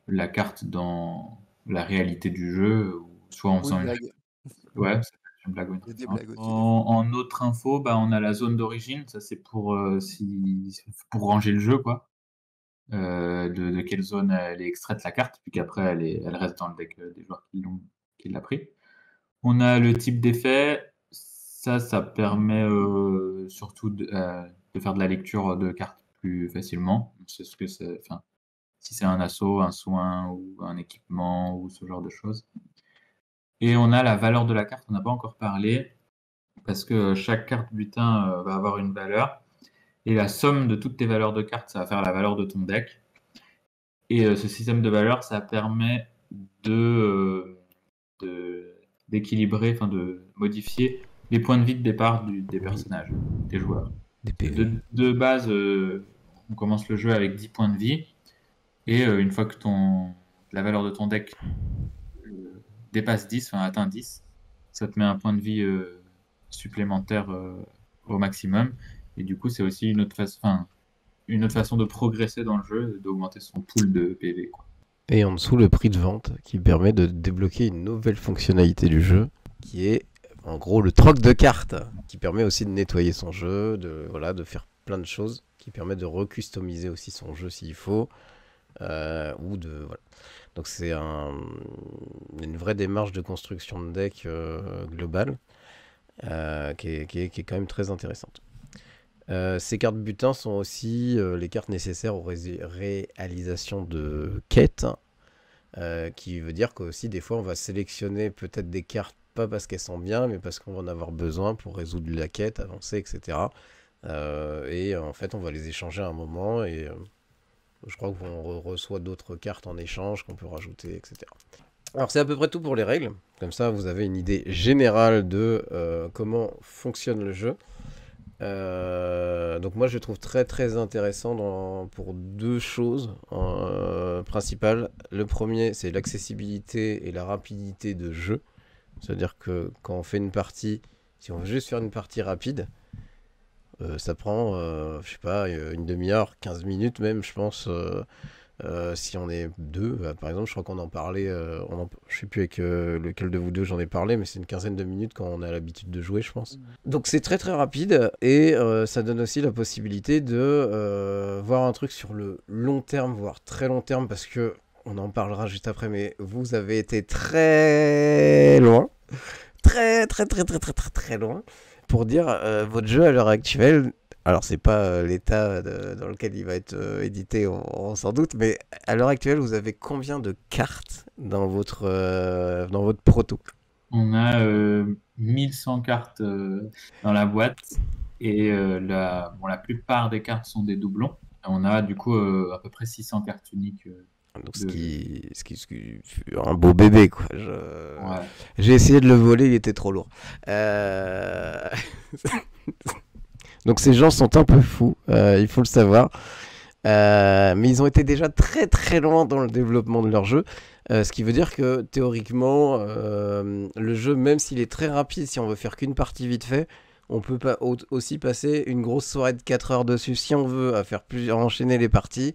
la carte dans la réalité du jeu, ou soit en Ou une faisant une... blague. Ouais, ça peut être une blague ou une Il y a des référence. blagues aussi, des fois. En autre info, bah, on a la zone d'origine. Ça, c'est pour ranger le jeu, quoi. De quelle zone elle est extraite la carte, puis qu'après elle reste dans le deck des joueurs qui l'a pris. On a le type d'effet. Ça permet surtout de faire de la lecture de cartes plus facilement. On sait ce que c'est. Enfin, si c'est un assaut, un soin ou un équipement ou ce genre de choses. Et on a la valeur de la carte, on n'a pas encore parlé, parce que chaque carte butin va avoir une valeur, et la somme de toutes tes valeurs de cartes, ça va faire la valeur de ton deck. Et ce système de valeurs, ça permet d'équilibrer, enfin de modifier les points de vie de départ des personnages, des joueurs. Des PV. De base, on commence le jeu avec 10 points de vie, et une fois que la valeur de ton deck dépasse 10, enfin atteint 10, ça te met un point de vie supplémentaire au maximum. Et du coup, c'est aussi une autre façon de progresser dans le jeu, d'augmenter son pool de PV, quoi. Et en dessous, le prix de vente qui permet de débloquer une nouvelle fonctionnalité du jeu qui est en gros le troc de cartes qui permet aussi de nettoyer son jeu, de faire plein de choses, qui permet de recustomiser aussi son jeu s'il faut. Voilà. Donc c'est une vraie démarche de construction de deck globale qui est quand même très intéressante. Ces cartes butins sont aussi les cartes nécessaires aux réalisations de quêtes, qui veut dire qu'aussi des fois on va sélectionner peut-être des cartes pas parce qu'elles sont bien, mais parce qu'on va en avoir besoin pour résoudre la quête, avancer, etc. Et en fait on va les échanger à un moment et je crois qu'on reçoit d'autres cartes en échange qu'on peut rajouter, etc. Alors c'est à peu près tout pour les règles, comme ça vous avez une idée générale de comment fonctionne le jeu. Donc moi je le trouve très très intéressant pour 2 choses principales. Le premier c'est l'accessibilité et la rapidité de jeu. C'est-à-dire que quand on fait une partie, si on veut juste faire une partie rapide, ça prend, je sais pas, une demi-heure, 15 minutes même, je pense. Si on est 2, par exemple, je crois qu'on en parlait, je sais plus avec lequel de vous deux j'en ai parlé, mais c'est une quinzaine de minutes quand on a l'habitude de jouer, je pense. Donc c'est très très rapide et ça donne aussi la possibilité de voir un truc sur le long terme, voire très long terme, parce que on en parlera juste après, mais vous avez été très loin, très très très très très très très loin, pour dire votre jeu à l'heure actuelle. Alors, c'est pas l'état dans lequel il va être édité, sans doute, mais à l'heure actuelle, vous avez combien de cartes dans votre proto? On a 1100 cartes dans la boîte, et la plupart des cartes sont des doublons. On a du coup à peu près 600 cartes uniques. Donc, ce qui un beau bébé, quoi. Ouais. J'ai essayé de le voler, il était trop lourd. Donc ces gens sont un peu fous, il faut le savoir. Mais ils ont été déjà très très loin dans le développement de leur jeu. Ce qui veut dire que théoriquement, le jeu, même s'il est très rapide, si on veut faire qu'une partie vite fait, on peut aussi passer une grosse soirée de 4 heures dessus si on veut, à faire enchaîner les parties.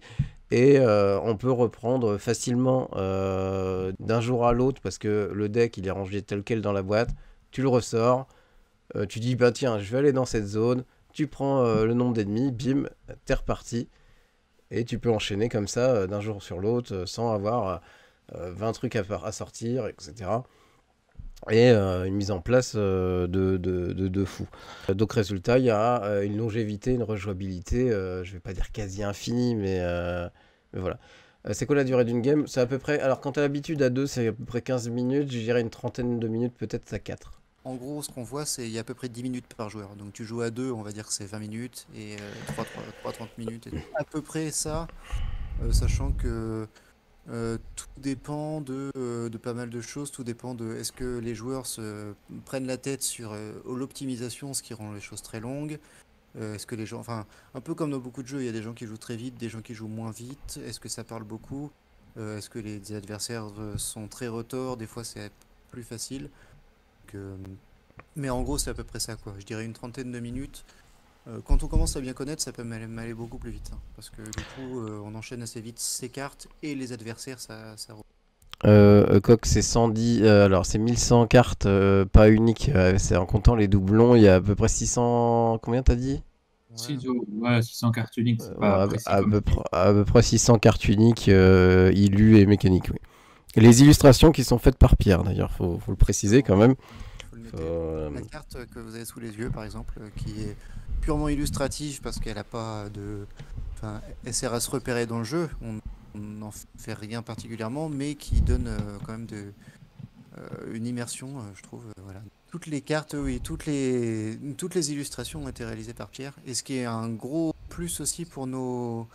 Et on peut reprendre facilement d'un jour à l'autre parce que le deck il est rangé tel quel dans la boîte. Tu le ressors, tu dis bah tiens je vais aller dans cette zone. Tu prends le nombre d'ennemis, bim, t'es reparti. Et tu peux enchaîner comme ça d'un jour sur l'autre sans avoir 20 trucs à sortir, etc. Et une mise en place de fou. Donc résultat, il y a une longévité, une rejouabilité, je vais pas dire quasi infinie, mais voilà. C'est quoi la durée d'une game? C'est à peu près, alors quand tu as l'habitude à 2, c'est à peu près 15 minutes, je dirais une trentaine de minutes peut-être à 4. En gros, ce qu'on voit, c'est il y a à peu près 10 minutes par joueur. Donc tu joues à 2, on va dire que c'est 20 minutes, et 3 30 minutes. Et à peu près ça, sachant que tout dépend de pas mal de choses. Tout dépend de est-ce que les joueurs se prennent la tête sur l'optimisation, ce qui rend les choses très longues. Est-ce que les gens, enfin, un peu comme dans beaucoup de jeux, il y a des gens qui jouent très vite, des gens qui jouent moins vite. Est-ce que ça parle beaucoup? Est-ce que les adversaires sont très retors? Des fois, c'est plus facile. Que... Mais en gros, c'est à peu près ça, quoi. Je dirais une trentaine de minutes. Quand on commence à bien connaître, ça peut m'aller beaucoup plus vite, hein, parce que du coup, on enchaîne assez vite ses cartes et les adversaires, ça Coq, c'est 110, alors c'est 1100 cartes, pas uniques, c'est en comptant les doublons, il y a à peu près 600, combien t'as dit? Ouais. Ouais, 600 cartes uniques, c'est pas Ouais, précis à comme peu, chiffre. à peu près 600 cartes uniques, illus et mécaniques, oui. Et les illustrations qui sont faites par Pierre, d'ailleurs, faut le préciser quand même. Faut le Faut, noter. La carte que vous avez sous les yeux, par exemple, qui est purement illustrative parce qu'elle a pas de, enfin, elle sert à se repérer dans le jeu. On n'en fait rien particulièrement, mais qui donne quand même une immersion, je trouve. Voilà. Toutes les cartes, oui, toutes les illustrations ont été réalisées par Pierre. Et ce qui est un gros plus aussi pour notre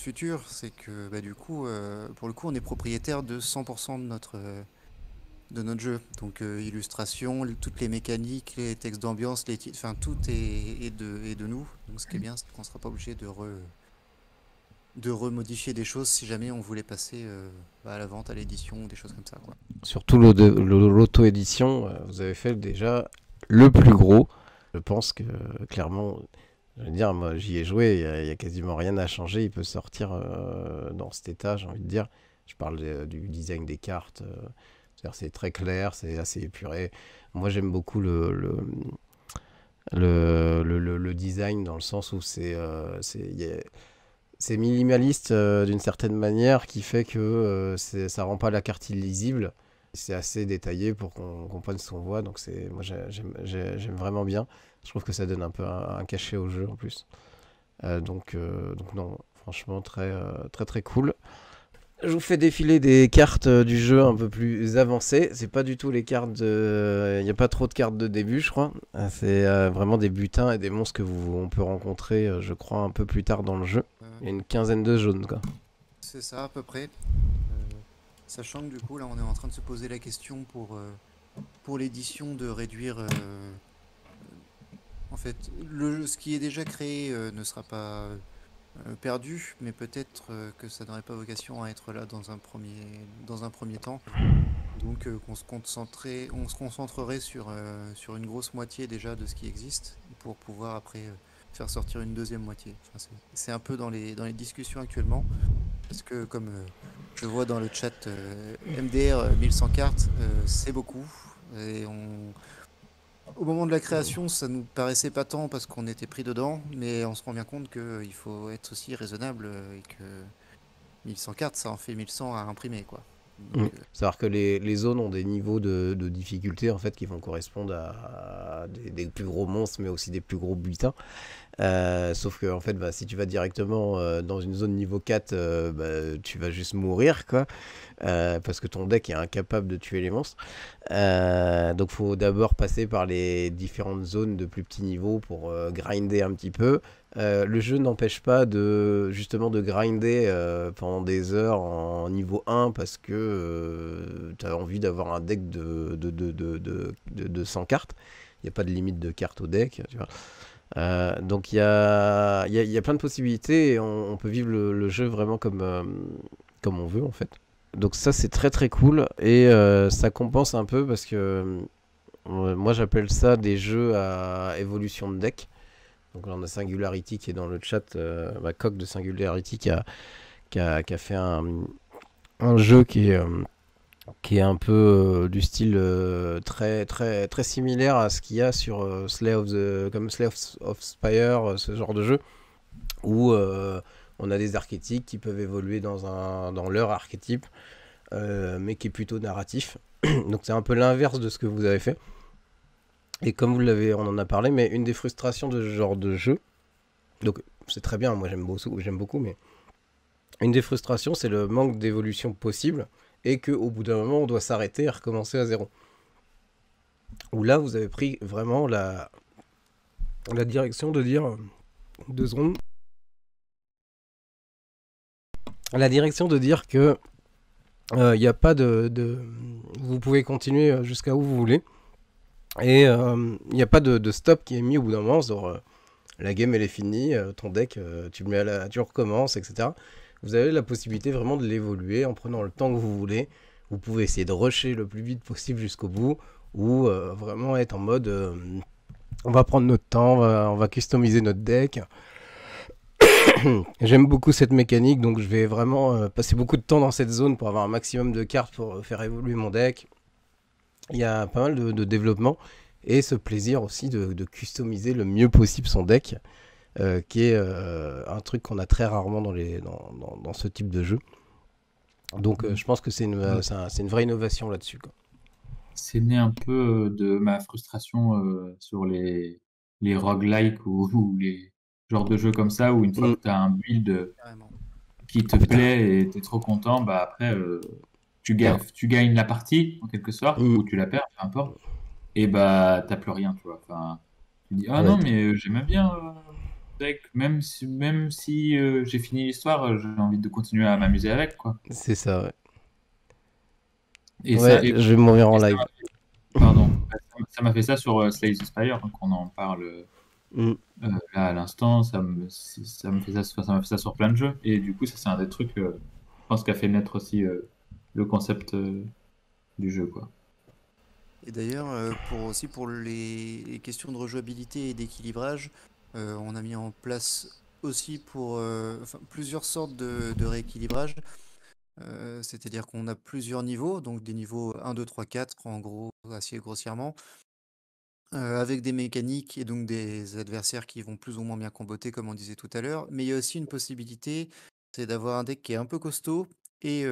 futur, c'est que bah, du coup, pour le coup, on est propriétaire de 100% de notre jeu. Donc illustration, toutes les mécaniques, les textes d'ambiance, enfin tout est de nous. Donc ce qui est bien, c'est qu'on ne sera pas obligé de remodifier des choses si jamais on voulait passer à la vente, à l'édition, des choses comme ça, quoi. surtout l'auto-édition, vous avez fait déjà le plus gros. Je pense que clairement, je veux dire, moi j'y ai joué, il y a quasiment rien à changer. Il peut sortir dans cet état, j'ai envie de dire. Je parle du design des cartes. C'est-à-dire, c'est très clair, c'est assez épuré. Moi j'aime beaucoup le design dans le sens où c'est minimaliste d'une certaine manière qui fait que ça rend pas la carte illisible. C'est assez détaillé pour qu'on comprenne ce qu'on voit. Donc moi j'aime vraiment bien. Je trouve que ça donne un peu un cachet au jeu en plus. Donc non, franchement très très cool. Je vous fais défiler des cartes du jeu un peu plus avancées. C'est pas du tout les cartes de. Il n'y a pas trop de cartes de début, je crois. C'est vraiment des butins et des monstres on peut rencontrer, je crois, un peu plus tard dans le jeu. Il y a une quinzaine de jaunes, quoi. C'est ça à peu près. Sachant que du coup, là, on est en train de se poser la question pour l'édition de réduire. En fait, ce qui est déjà créé ne sera pas perdu, mais peut-être que ça n'aurait pas vocation à être là dans un premier temps. Donc, on se concentrerait sur une grosse moitié déjà de ce qui existe pour pouvoir après faire sortir une deuxième moitié. Enfin, c'est un peu dans les discussions actuellement. Parce que comme je vois dans le chat MDR 1100 cartes, c'est beaucoup. Et au moment de la création, ça nous paraissait pas tant parce qu'on était pris dedans, mais on se rend bien compte qu'il faut être aussi raisonnable et que 1100 cartes, ça en fait 1100 à imprimer, quoi. Donc, C'est-à-dire que les zones ont des niveaux de difficulté en fait qui vont correspondre à des plus gros monstres, mais aussi des plus gros butins. Sauf que en fait, bah, si tu vas directement dans une zone niveau 4, bah, tu vas juste mourir, quoi. Parce que ton deck est incapable de tuer les monstres. Donc faut d'abord passer par les différentes zones de plus petit niveau pour grinder un petit peu. Le jeu n'empêche pas justement de grinder pendant des heures en niveau 1 parce que tu as envie d'avoir un deck de 100 cartes. Il n'y a pas de limite de cartes au deck, tu vois. Donc il y a plein de possibilités et on peut vivre le jeu vraiment comme on veut en fait. Donc ça c'est très très cool et ça compense un peu parce que moi j'appelle ça des jeux à évolution de deck. Donc là on a Singularity qui est dans le chat, Coq de Singularity qui a fait un jeu qui est un peu du style très très très similaire à ce qu'il y a sur comme Slay of Spire, ce genre de jeu, où on a des archétypes qui peuvent évoluer dans leur archétype, mais qui est plutôt narratif. Donc c'est un peu l'inverse de ce que vous avez fait. Et comme on en a parlé, mais une des frustrations de ce genre de jeu, donc c'est très bien, moi j'aime beaucoup, mais une des frustrations, c'est le manque d'évolution possible et qu'au bout d'un moment, on doit s'arrêter et recommencer à zéro. Où là, vous avez pris vraiment la direction de dire 2 secondes. La direction de dire que il n'y a pas vous pouvez continuer jusqu'à où vous voulez. Et il n'y a pas de stop qui est mis au bout d'un moment. Genre, la game elle est finie, ton deck, tu le mets tu recommences, etc. Vous avez la possibilité vraiment de l'évoluer en prenant le temps que vous voulez. Vous pouvez essayer de rusher le plus vite possible jusqu'au bout, ou vraiment être en mode on va prendre notre temps, on va customiser notre deck. J'aime beaucoup cette mécanique, donc je vais vraiment passer beaucoup de temps dans cette zone pour avoir un maximum de cartes pour faire évoluer mon deck. Il y a pas mal de développement et ce plaisir aussi de customiser le mieux possible son deck, qui est un truc qu'on a très rarement dans ce type de jeu. Donc je pense que c'est une vraie innovation là-dessus, quoi. C'est né un peu de ma frustration sur les roguelikes ou les genres de jeux comme ça, où une fois que tu as un build Carrément. qui te plaît et tu es trop content, bah après, tu gagnes la partie, en quelque sorte, ou tu la perds, peu importe, et bah t'as plus rien, tu vois. Enfin, tu dis, ah Ouais. non, mais j'aimais bien deck, même si j'ai fini l'histoire, j'ai envie de continuer à m'amuser avec, quoi. C'est ça, ouais. Et Ouais, ça, et je vais mourir en ça live. pardon, ça m'a fait ça sur Slay the Spire, donc on en parle Mm. là à l'instant, ça me fait ça sur plein de jeux, et du coup ça c'est un des trucs, je pense, qui a fait naître aussi le concept du jeu, quoi. Et d'ailleurs, pour les questions de rejouabilité et d'équilibrage, on a mis en place aussi plusieurs sortes de rééquilibrage. C'est-à-dire qu'on a plusieurs niveaux, donc des niveaux 1, 2, 3, 4, en gros, assez grossièrement, avec des mécaniques et donc des adversaires qui vont plus ou moins bien comboter, comme on disait tout à l'heure. Mais il y a aussi une possibilité, c'est d'avoir un deck qui est un peu costaud et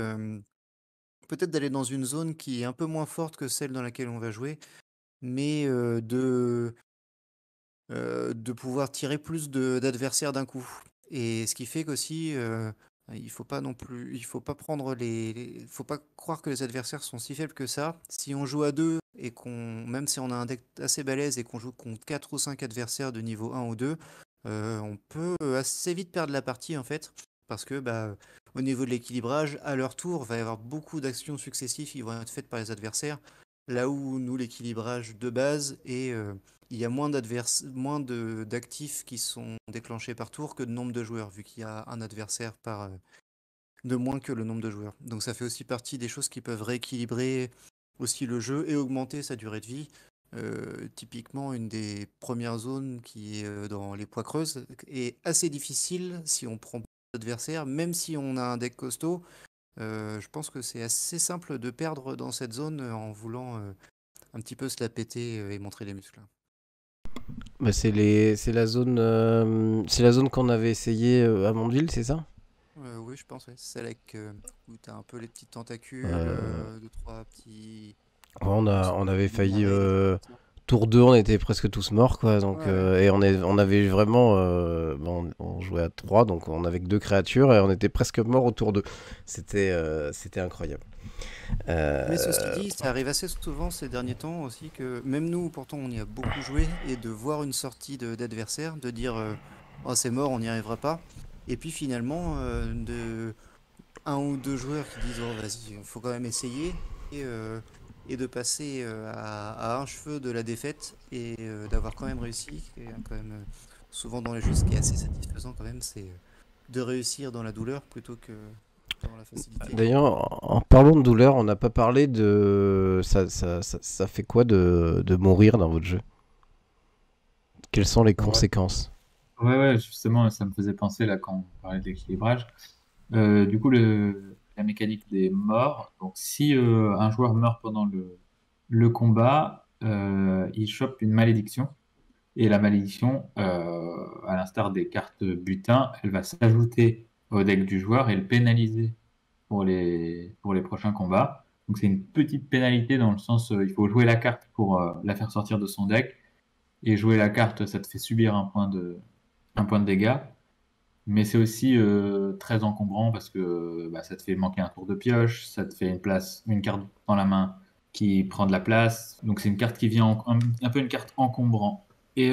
peut-être d'aller dans une zone qui est un peu moins forte que celle dans laquelle on va jouer, mais de pouvoir tirer plus d'adversaires d'un coup. Et ce qui fait qu'aussi, il faut pas non plus, il faut pas prendre faut pas croire que les adversaires sont si faibles que ça. Si on joue à deux et même si on a un deck assez balèze et qu'on joue contre 4 ou 5 adversaires de niveau 1 ou 2, on peut assez vite perdre la partie en fait. Parce que bah, au niveau de l'équilibrage, à leur tour, il va y avoir beaucoup d'actions successives qui vont être faites par les adversaires. Là où nous, l'équilibrage de base il y a moins d'actifs qui sont déclenchés par tour que de nombre de joueurs, vu qu'il y a un adversaire de moins que le nombre de joueurs. Donc ça fait aussi partie des choses qui peuvent rééquilibrer aussi le jeu et augmenter sa durée de vie. Typiquement, une des premières zones qui est dans les poids creuses est assez difficile si on prend d'adversaires, même si on a un deck costaud. Je pense que c'est assez simple de perdre dans cette zone en voulant un petit peu se la péter et montrer les muscles. Bah, c'est la zone qu'on avait essayé à Mondeville, c'est ça? Oui, je pense, ouais. C'est celle avec, où t'as un peu les petits tentacules, Euh, deux, trois petits on avait failli marais, des trucs comme ça. tour 2, on était presque tous morts, quoi. Donc, Ouais, ouais. et on avait vraiment, on jouait à 3, donc on avait que 2 créatures et on était presque morts au tour 2. C'était incroyable. Mais ceci Euh, dit, ça arrive assez souvent ces derniers temps aussi que même nous, pourtant, on y a beaucoup joué et de voir une sortie d'adversaire, de dire oh, c'est mort, on n'y arrivera pas. Et puis finalement, de un ou deux joueurs qui disent oh, vas-y, il faut quand même essayer et de passer à un cheveu de la défaite et d'avoir quand même réussi. Et, quand même, souvent dans les jeux, ce qui est assez satisfaisant quand même, c'est de réussir dans la douleur plutôt que dans la facilité. D'ailleurs, en parlant de douleur, on n'a pas parlé de. Ça fait quoi de mourir dans votre jeu? Quelles sont les Ouais. conséquences? Ouais, justement, ça me faisait penser là quand on parlait de l'équilibrage. Du coup, la mécanique des morts. Donc, si un joueur meurt pendant le combat, il chope une malédiction. Et la malédiction, à l'instar des cartes butin, elle va s'ajouter au deck du joueur et le pénaliser pour les prochains combats. Donc c'est une petite pénalité dans le sens, il faut jouer la carte pour la faire sortir de son deck. Et jouer la carte, ça te fait subir un point de dégâts. Mais c'est aussi très encombrant parce que bah, ça te fait manquer un tour de pioche, ça te fait une carte dans la main qui prend de la place. Donc c'est une carte qui vient un peu une carte encombrant. Et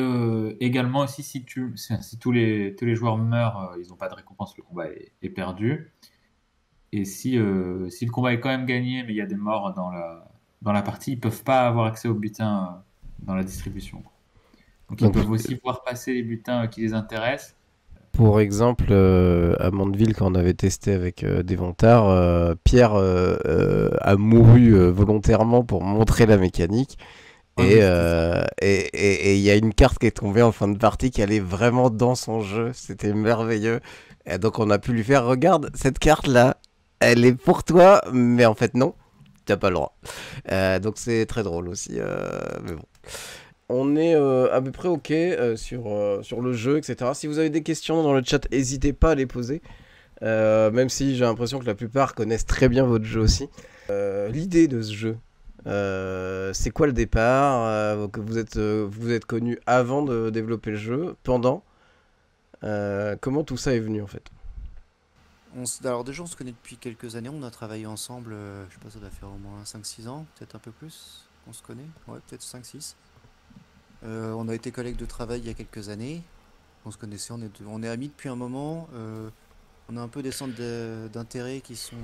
également aussi si tous les joueurs meurent, ils n'ont pas de récompense, le combat est perdu. Et si le combat est quand même gagné, mais il y a des morts dans la partie, ils peuvent pas avoir accès au butin dans la distribution. Donc ils Donc, peuvent aussi voir passer les butins qui les intéressent. pour exemple, à Mandeville, quand on avait testé avec Devontard, Pierre a mouru volontairement pour montrer la mécanique. Ouais, Et mais c'était ça. il y a une carte qui est tombée en fin de partie qui allait vraiment dans son jeu. C'était merveilleux. Et donc on a pu lui faire, regarde, cette carte-là, elle est pour toi, mais en fait non, t'as pas le droit. Donc c'est très drôle aussi. Mais bon. On est à peu près OK sur le jeu, etc. Si vous avez des questions dans le chat, n'hésitez pas à les poser. Même si j'ai l'impression que la plupart connaissent très bien votre jeu aussi. L'idée de ce jeu, c'est quoi le départ que vous êtes connu avant de développer le jeu, pendant comment tout ça est venu en fait? Alors déjà, on se connaît depuis quelques années, on a travaillé ensemble, je sais pas, ça doit faire au moins 5-6 ans, peut-être un peu plus, on se connaît, ouais, peut-être 5-6. On a été collègues de travail il y a quelques années, on se connaissait, on est amis depuis un moment, on a un peu des centres d'intérêt qui sont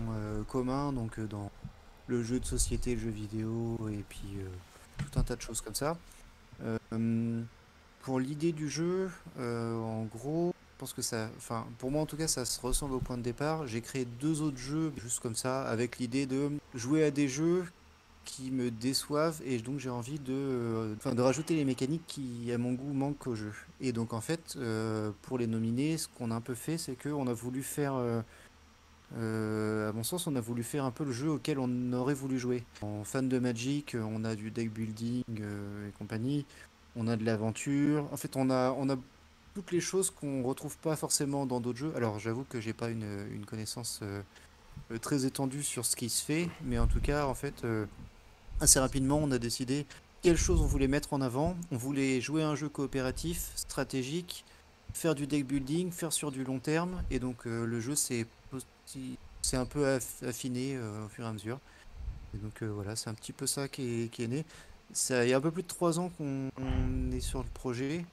communs, donc dans le jeu de société, le jeu vidéo, et puis tout un tas de choses comme ça. Euh, pour l'idée du jeu, en gros, je pense que ça, enfin, pour moi en tout cas, ça se ressemble au point de départ. J'ai créé 2 autres jeux, juste comme ça, avec l'idée de jouer à des jeux qui me déçoivent, et donc j'ai envie enfin, de rajouter les mécaniques qui, à mon goût, manquent au jeu. Et donc en fait, pour les nominer, ce qu'on a un peu fait, c'est qu'on a voulu faire, à mon sens, on a voulu faire un peu le jeu auquel on aurait voulu jouer. En fan de Magic, on a du deck building et compagnie, on a de l'aventure. En fait, on a toutes les choses qu'on retrouve pas forcément dans d'autres jeux. Alors, j'avoue que j'ai pas une connaissance très étendue sur ce qui se fait, mais en tout cas, en fait, assez rapidement, on a décidé quelles choses on voulait mettre en avant. On voulait jouer à un jeu coopératif, stratégique, faire du deck building, faire sur du long terme, et donc le jeu c'est un peu affiné au fur et à mesure. Et donc voilà, c'est un petit peu ça qui est né. Ça, il y a un peu plus de 3 ans qu'on est sur le projet.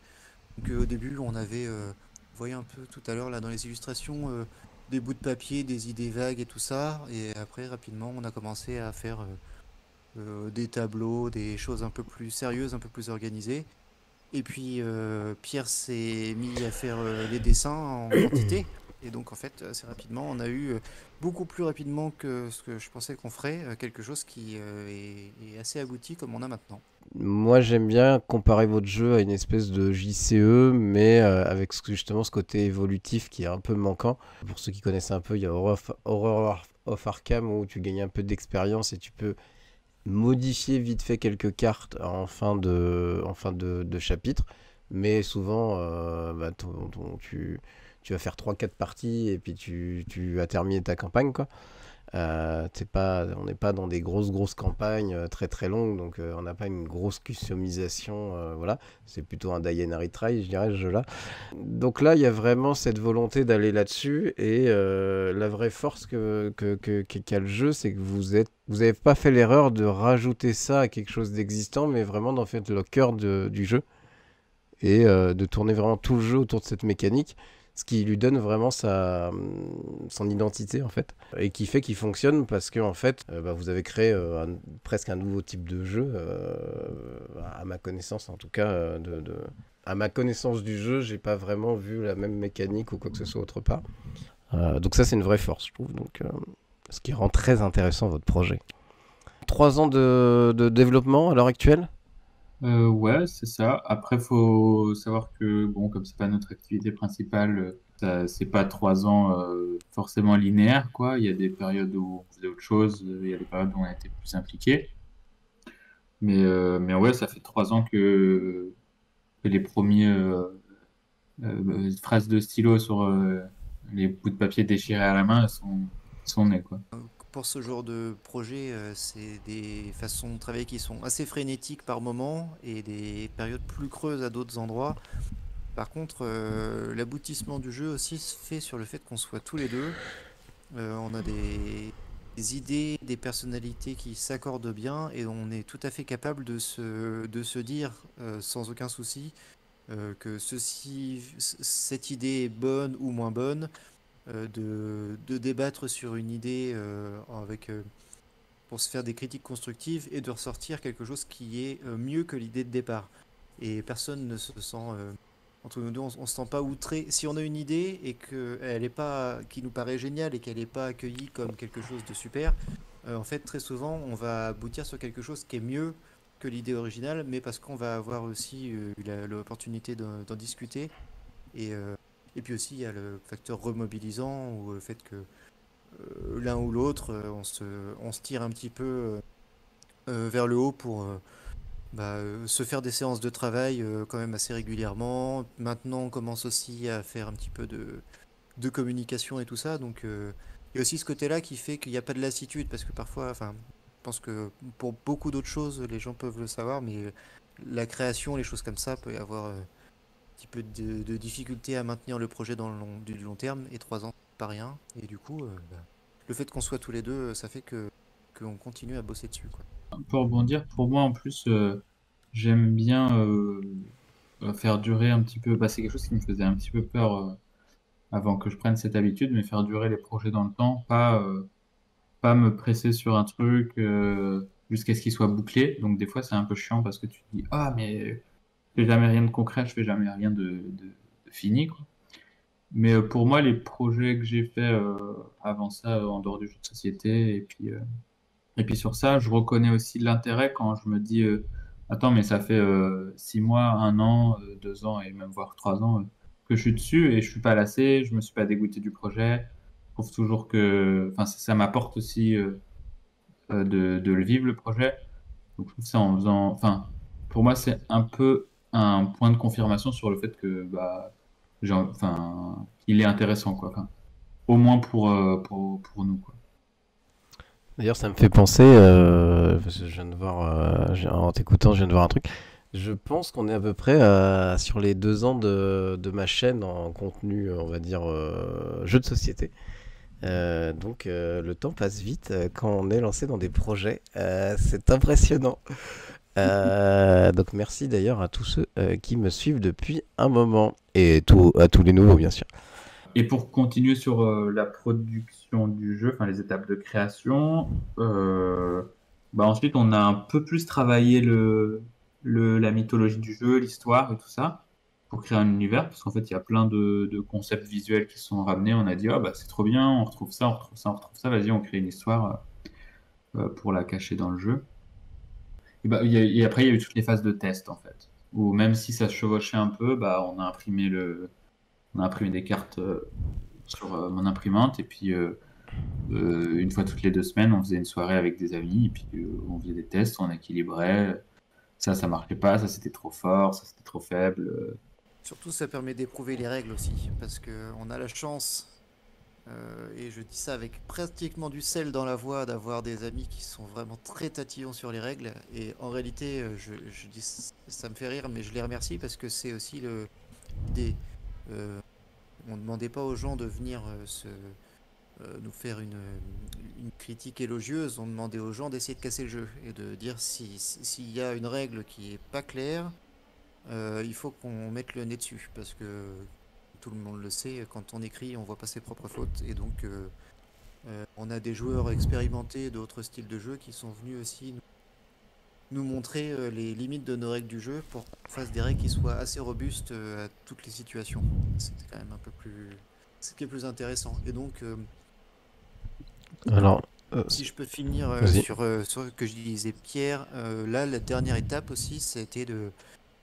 Donc au début, on avait, vous voyez un peu tout à l'heure là dans les illustrations, des bouts de papier, des idées vagues et tout ça. Et après, rapidement, on a commencé à faire des tableaux, des choses un peu plus sérieuses, un peu plus organisées. Et puis Pierre s'est mis à faire les dessins en quantité. Et donc en fait, assez rapidement, on a eu beaucoup plus rapidement que ce que je pensais qu'on ferait, quelque chose qui est assez abouti comme on a maintenant. Moi j'aime bien comparer votre jeu à une espèce de JCE, mais avec justement ce côté évolutif qui est un peu manquant. Pour ceux qui connaissent un peu, il y a Horror of Arkham où tu gagnes un peu d'expérience et tu peux modifier vite fait quelques cartes en fin de chapitre, mais souvent bah, tu vas faire 3-4 parties et puis tu as terminé ta campagne quoi. On n'est pas dans des grosses campagnes très très longues, donc on n'a pas une grosse customisation, voilà. C'est plutôt un die and retry, je dirais, ce jeu-là. Donc là, il y a vraiment cette volonté d'aller là-dessus, et la vraie force qu'a le jeu, c'est que vous avez pas fait l'erreur de rajouter ça à quelque chose d'existant, mais vraiment d'en faire le cœur du jeu, et de tourner vraiment tout le jeu autour de cette mécanique, ce qui lui donne vraiment son identité en fait, et qui fait qu'il fonctionne parce que en fait, bah, vous avez créé presque un nouveau type de jeu, à ma connaissance en tout cas, à ma connaissance du jeu, j'ai pas vraiment vu la même mécanique ou quoi que ce soit autre part. Donc ça c'est une vraie force je trouve, donc ce qui rend très intéressant votre projet. 3 ans de développement à l'heure actuelle. Ouais, c'est ça. Après, faut savoir que, bon, comme c'est pas notre activité principale, c'est pas 3 ans forcément linéaire, quoi. Il y a des périodes où on faisait autre chose, il y a des périodes où on a été plus impliqué. Mais ouais, ça fait 3 ans fait les premiers phrases de stylo sur les bouts de papier déchirés à la main, sont nées, quoi. Pour ce genre de projet, c'est des façons de travailler qui sont assez frénétiques par moment et des périodes plus creuses à d'autres endroits. Par contre, l'aboutissement du jeu aussi se fait sur le fait qu'on soit tous les deux. On a des idées, des personnalités qui s'accordent bien et on est tout à fait capable de se dire sans aucun souci que cette idée est bonne ou moins bonne, de débattre sur une idée pour se faire des critiques constructives et de ressortir quelque chose qui est mieux que l'idée de départ. Et personne ne se sent, entre nous deux, on se sent pas outré. Si on a une idée et qui nous paraît géniale et qu'elle n'est pas accueillie comme quelque chose de super, en fait, très souvent, on va aboutir sur quelque chose qui est mieux que l'idée originale, mais parce qu'on va avoir aussi eu l'opportunité d'en discuter. Et, euh, et puis aussi, il y a le facteur remobilisant ou le fait que l'un ou l'autre, on se tire un petit peu vers le haut pour se faire des séances de travail quand même assez régulièrement. Maintenant, on commence aussi à faire un petit peu de communication et tout ça. Donc, il y a aussi ce côté-là qui fait qu'il n'y a pas de lassitude parce que parfois, enfin, je pense que pour beaucoup d'autres choses, les gens peuvent le savoir, mais la création, les choses comme ça, peut y avoir un petit peu de difficulté à maintenir le projet dans du long terme. Et 3 ans, c'est pas rien. Et du coup, le fait qu'on soit tous les deux, ça fait que qu'on continue à bosser dessus, quoi. Pour rebondir, pour moi en plus, j'aime bien faire durer un petit peu. Bah, c'est quelque chose qui me faisait un petit peu peur avant que je prenne cette habitude, mais faire durer les projets dans le temps, pas me presser sur un truc jusqu'à ce qu'il soit bouclé. Donc des fois, c'est un peu chiant parce que tu te dis, ah, mais je fais jamais rien de concret, je fais jamais rien de fini, quoi. Mais pour moi, les projets que j'ai faits avant ça, en dehors du jeu de société, et puis sur ça, je reconnais aussi l'intérêt quand je me dis, attends, mais ça fait 6 mois, 1 an, 2 ans et même voire 3 ans que je suis dessus et je suis pas lassé, je me suis pas dégoûté du projet. Je trouve toujours que, enfin, ça m'apporte aussi de le vivre le projet. Donc je trouve ça en faisant, enfin, pour moi, c'est un peu un point de confirmation sur le fait que, bah, enfin, il est intéressant, quoi. Enfin, au moins pour nous, quoi. D'ailleurs, ça me fait penser, parce que je viens de voir, en t'écoutant, je viens de voir un truc. Je pense qu'on est à peu près sur les 2 ans de ma chaîne en contenu, on va dire, jeu de société. Donc le temps passe vite quand on est lancé dans des projets. C'est impressionnant. Donc merci d'ailleurs à tous ceux qui me suivent depuis un moment. Et à tous les nouveaux, bien sûr. Et pour continuer sur la production du jeu, enfin les étapes de création, bah ensuite on a un peu plus travaillé la mythologie du jeu, l'histoire et tout ça, pour créer un univers, parce qu'en fait il y a plein de concepts visuels qui sont ramenés. On a dit, ah bah c'est trop bien, on retrouve ça, on retrouve ça, on retrouve ça, vas-y on crée une histoire pour la cacher dans le jeu. Et après il y a eu toutes les phases de test en fait, où même si ça se chevauchait un peu, bah on a imprimé des cartes sur mon imprimante et puis une fois toutes les 2 semaines, on faisait une soirée avec des amis et puis on faisait des tests, on équilibrait. Ça marchait pas, ça c'était trop fort, ça c'était trop faible. Surtout, ça permet d'éprouver les règles aussi, parce que on a la chance, et je dis ça avec pratiquement du sel dans la voix, d'avoir des amis qui sont vraiment très tatillons sur les règles. Et en réalité, je dis, ça me fait rire, mais je les remercie parce que c'est aussi l'idée. On ne demandait pas aux gens de venir nous faire une critique élogieuse, on demandait aux gens d'essayer de casser le jeu et de dire s'il y a une règle qui est pas claire, il faut qu'on mette le nez dessus parce que tout le monde le sait, quand on écrit, on voit pas ses propres fautes et donc on a des joueurs expérimentés d'autres styles de jeu qui sont venus aussi nous montrer les limites de nos règles du jeu pour qu'on fasse des règles qui soient assez robustes à toutes les situations. C'était quand même un peu plus, ce qui est plus intéressant. Et donc, Alors, si je peux finir vas-y. sur ce que je disais, Pierre, là, la dernière étape aussi, ça a été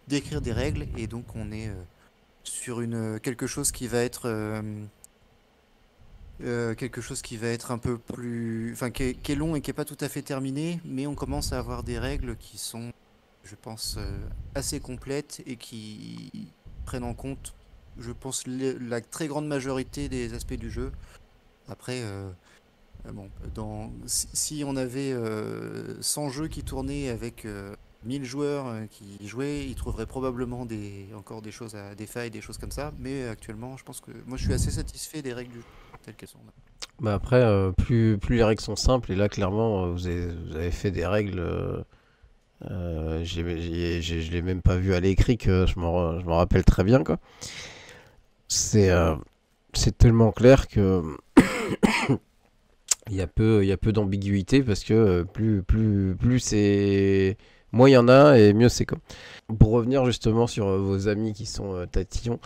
d'écrire des règles. Et donc, on est sur quelque chose qui va être un peu plus, enfin, qui est long et qui est pas tout à fait terminé, mais on commence à avoir des règles qui sont je pense, assez complètes et qui prennent en compte, je pense, la très grande majorité des aspects du jeu. Après, bon, si on avait 100 jeux qui tournaient avec 1000 joueurs qui jouaient, ils trouveraient probablement encore des choses des failles, des choses comme ça. Mais actuellement, je pense que moi, je suis assez satisfait des règles du jeu telles qu'elles sont. Bah après, plus les règles sont simples, et là, clairement, vous avez fait des règles. Je l'ai même pas vu à l'écrit que je m'en rappelle très bien, quoi. C'est euh, c'est tellement clair que il y a peu d'ambiguïté parce que plus c'est. Moins il y en a et mieux c'est, quoi. Pour revenir justement sur vos amis qui sont tatillons,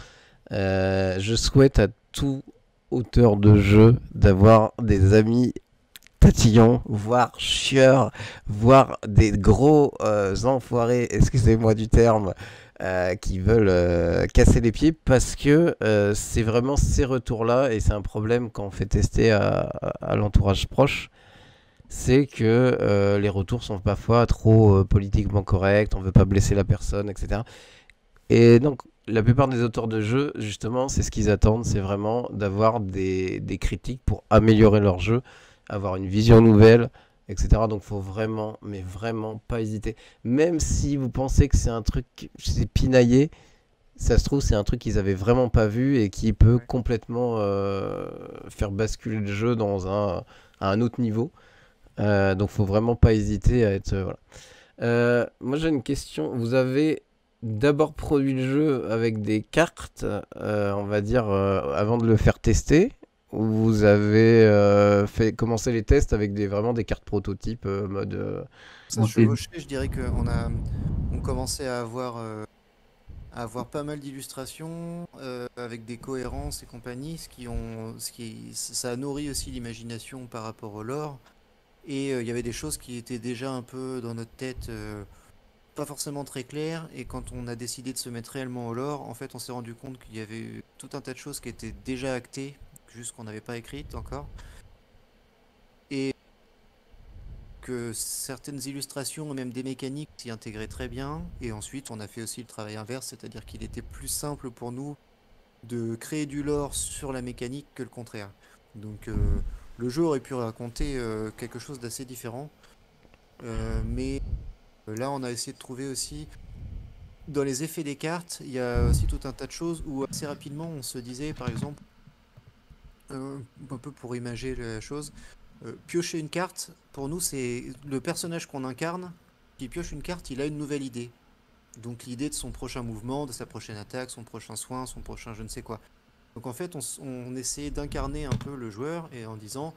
je souhaite à tout auteur de jeu d'avoir des amis tatillons, voire chieurs, voire des gros enfoirés, excusez-moi du terme, qui veulent casser les pieds, parce que c'est vraiment ces retours-là, et c'est un problème quand on fait tester à l'entourage proche, c'est que les retours sont parfois trop politiquement corrects, on veut pas blesser la personne, etc. Et donc, la plupart des auteurs de jeux, justement, c'est ce qu'ils attendent, c'est vraiment d'avoir des critiques pour améliorer leur jeu, avoir une vision nouvelle, etc. Donc, faut vraiment, mais vraiment pas hésiter. Même si vous pensez que c'est un truc, c'est pinaillé, ça se trouve, c'est un truc qu'ils avaient vraiment pas vu et qui peut Ouais. complètement faire basculer le jeu à un autre niveau. Donc, faut vraiment pas hésiter à être. Voilà. Moi j'ai une question. Vous avez d'abord produit le jeu avec des cartes, on va dire, avant de le faire tester, ou vous avez fait commencer les tests avec vraiment des cartes prototypes mode. Ça On se s'est chevauchait, je dirais on commençait à avoir pas mal d'illustrations avec des cohérences et compagnie, ça a nourri aussi l'imagination par rapport au lore. Et il y avait des choses qui étaient déjà un peu dans notre tête, pas forcément très claires. Et quand on a décidé de se mettre réellement au lore, en fait, on s'est rendu compte qu'il y avait tout un tas de choses qui étaient déjà actées, juste qu'on n'avait pas écrites encore. Et que certaines illustrations et même des mécaniques s'y intégraient très bien. Et ensuite, on a fait aussi le travail inverse, c'est-à-dire qu'il était plus simple pour nous de créer du lore sur la mécanique que le contraire. Donc le jeu aurait pu raconter quelque chose d'assez différent. Mais là, on a essayé de trouver aussi, dans les effets des cartes, il y a aussi tout un tas de choses où assez rapidement on se disait, par exemple, un peu pour imager la chose, piocher une carte, pour nous, c'est le personnage qu'on incarne qui pioche une carte, il a une nouvelle idée. Donc l'idée de son prochain mouvement, de sa prochaine attaque, son prochain soin, son prochain je ne sais quoi. Donc en fait, on essayait d'incarner un peu le joueur et en disant